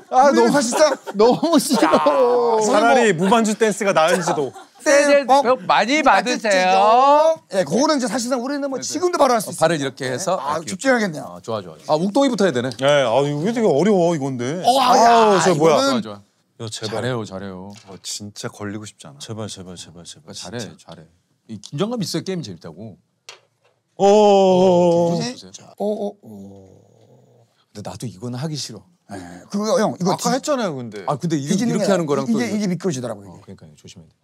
너무 사실상 너무 싫어. 차라리 무반주 댄스가 나은지도. 새해 복 많이 받으세요. 예, 그거는 이제 사실상 우리는 뭐 지금도 바로 할 수 있어요. 발을 이렇게 해서. 집중해야겠네요. 좋아. 옥동이부터 해야 되네. 네, 이거 되게 어려워 이건데. 저 뭐야? 좋아. 야, 제발. 잘해요. 진짜 걸리고 싶지 않아. 제발. 잘해. 이 긴장감 있어야 게임 재밌다고. 근데 나도 이거는 하기 싫어. 그거 형 이거 아까 했잖아요, 근데. 근데 이렇게 하는 거랑 또 이게 미끄러지더라고요. 이게. 그러니까 조심해야 돼.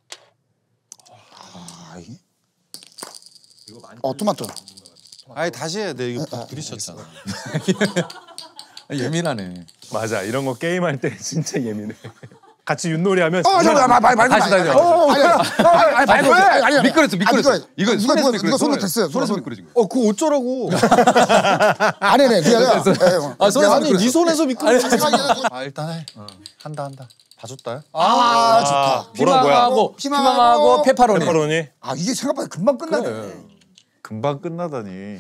이게? 토마토. 아니 다시 해야 돼. 이거 부딪혔잖아. 예민하네. 맞아, 이런 거 게임할 때 진짜 예민해. 같이 윷놀이 하면 다시 아니 미끄러졌어. 이거 누가 손으로 됐어요. 손에서 미끄러진 거. 그거 어쩌라고? 아니네. 손에서 아니 네 손에서 미끄러진 거. 아 일단 해. 한다. 봐줬다. 좋다. 피망하고 페퍼로니. 이게 생각보다 금방 끝나네. 금방 끝나다니.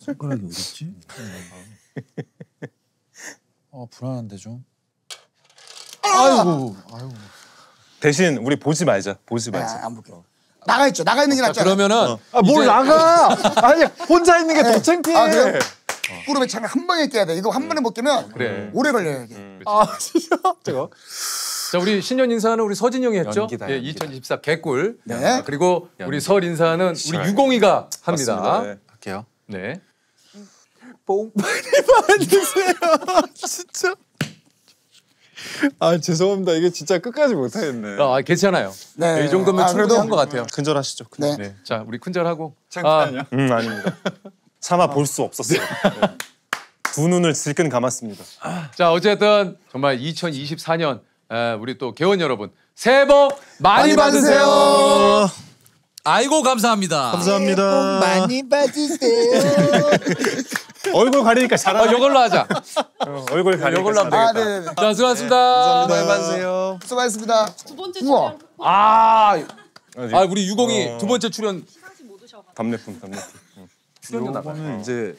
손가락이 어딨지? 불안한데 좀. 아이고. 대신 우리 보지 말자. 보지 말자. 안 볼게요. 나가 있죠. 나가 있는 게 낫잖아. 그러면은 뭘 나가? 아니 혼자 있는 게 더 창피해. 그래요? 무릎에 창을 한 방에 깨야 돼. 이거 한 번에 못 깨면 그래. 오래 걸려요 이게. 진짜. 제가. 자, 우리 신년 인사는 우리 서진이 형이 했죠? 연기다, 예, 연기다. 2024 개꿀. 네. 그리고 우리 설 인사는 우리 유공이가 합니다. 맞습니다. 네. 할게요. 네. 뽕 많이 받으세요. 진짜. 아 죄송합니다. 이게 진짜 끝까지 못하겠네. 괜찮아요. 네. 이 정도면 충분히 그래도 한 것 같아요. 큰절하시죠. 네. 네. 자, 우리 큰절하고. 창피하냐? 아닙니다. 차마 볼 수 없었어요. 네. 두 눈을 질끈 감았습니다. 자, 어쨌든 정말 2024년 우리 또 개원 여러분 새해 복 많이 받으세요. 아이고 감사합니다. 감사합니다. 많이 받으세요. 얼굴 가리니까 잘하네. 이걸로 하자. 얼굴 가리니까 이걸로 하면 잘하네. 네네네. 자, 수고하셨습니다. 많이 받으세요. 수고하셨습니다. 두 번째 우와. 출연 우리 유공이 두 번째 출연 답례품. 출연료 나가. 이거는 이제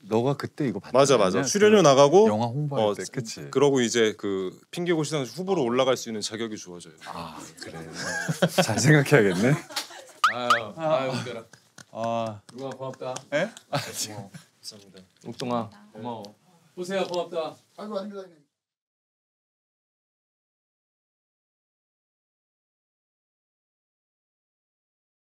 너가 그때 이거 봤잖아. 맞아. 출연료 나가고 영화 홍보할 때, 그치? 그러고 이제 그 핑계고시단 후보로 올라갈 수 있는 자격이 주어져요. 그래. 잘 생각해야겠네. 아유, 웃겨라. 유공아 고맙다. 예? 감사합니다. 옥동아 고마워. 보세요, 고맙다. 아이고 아닙니다.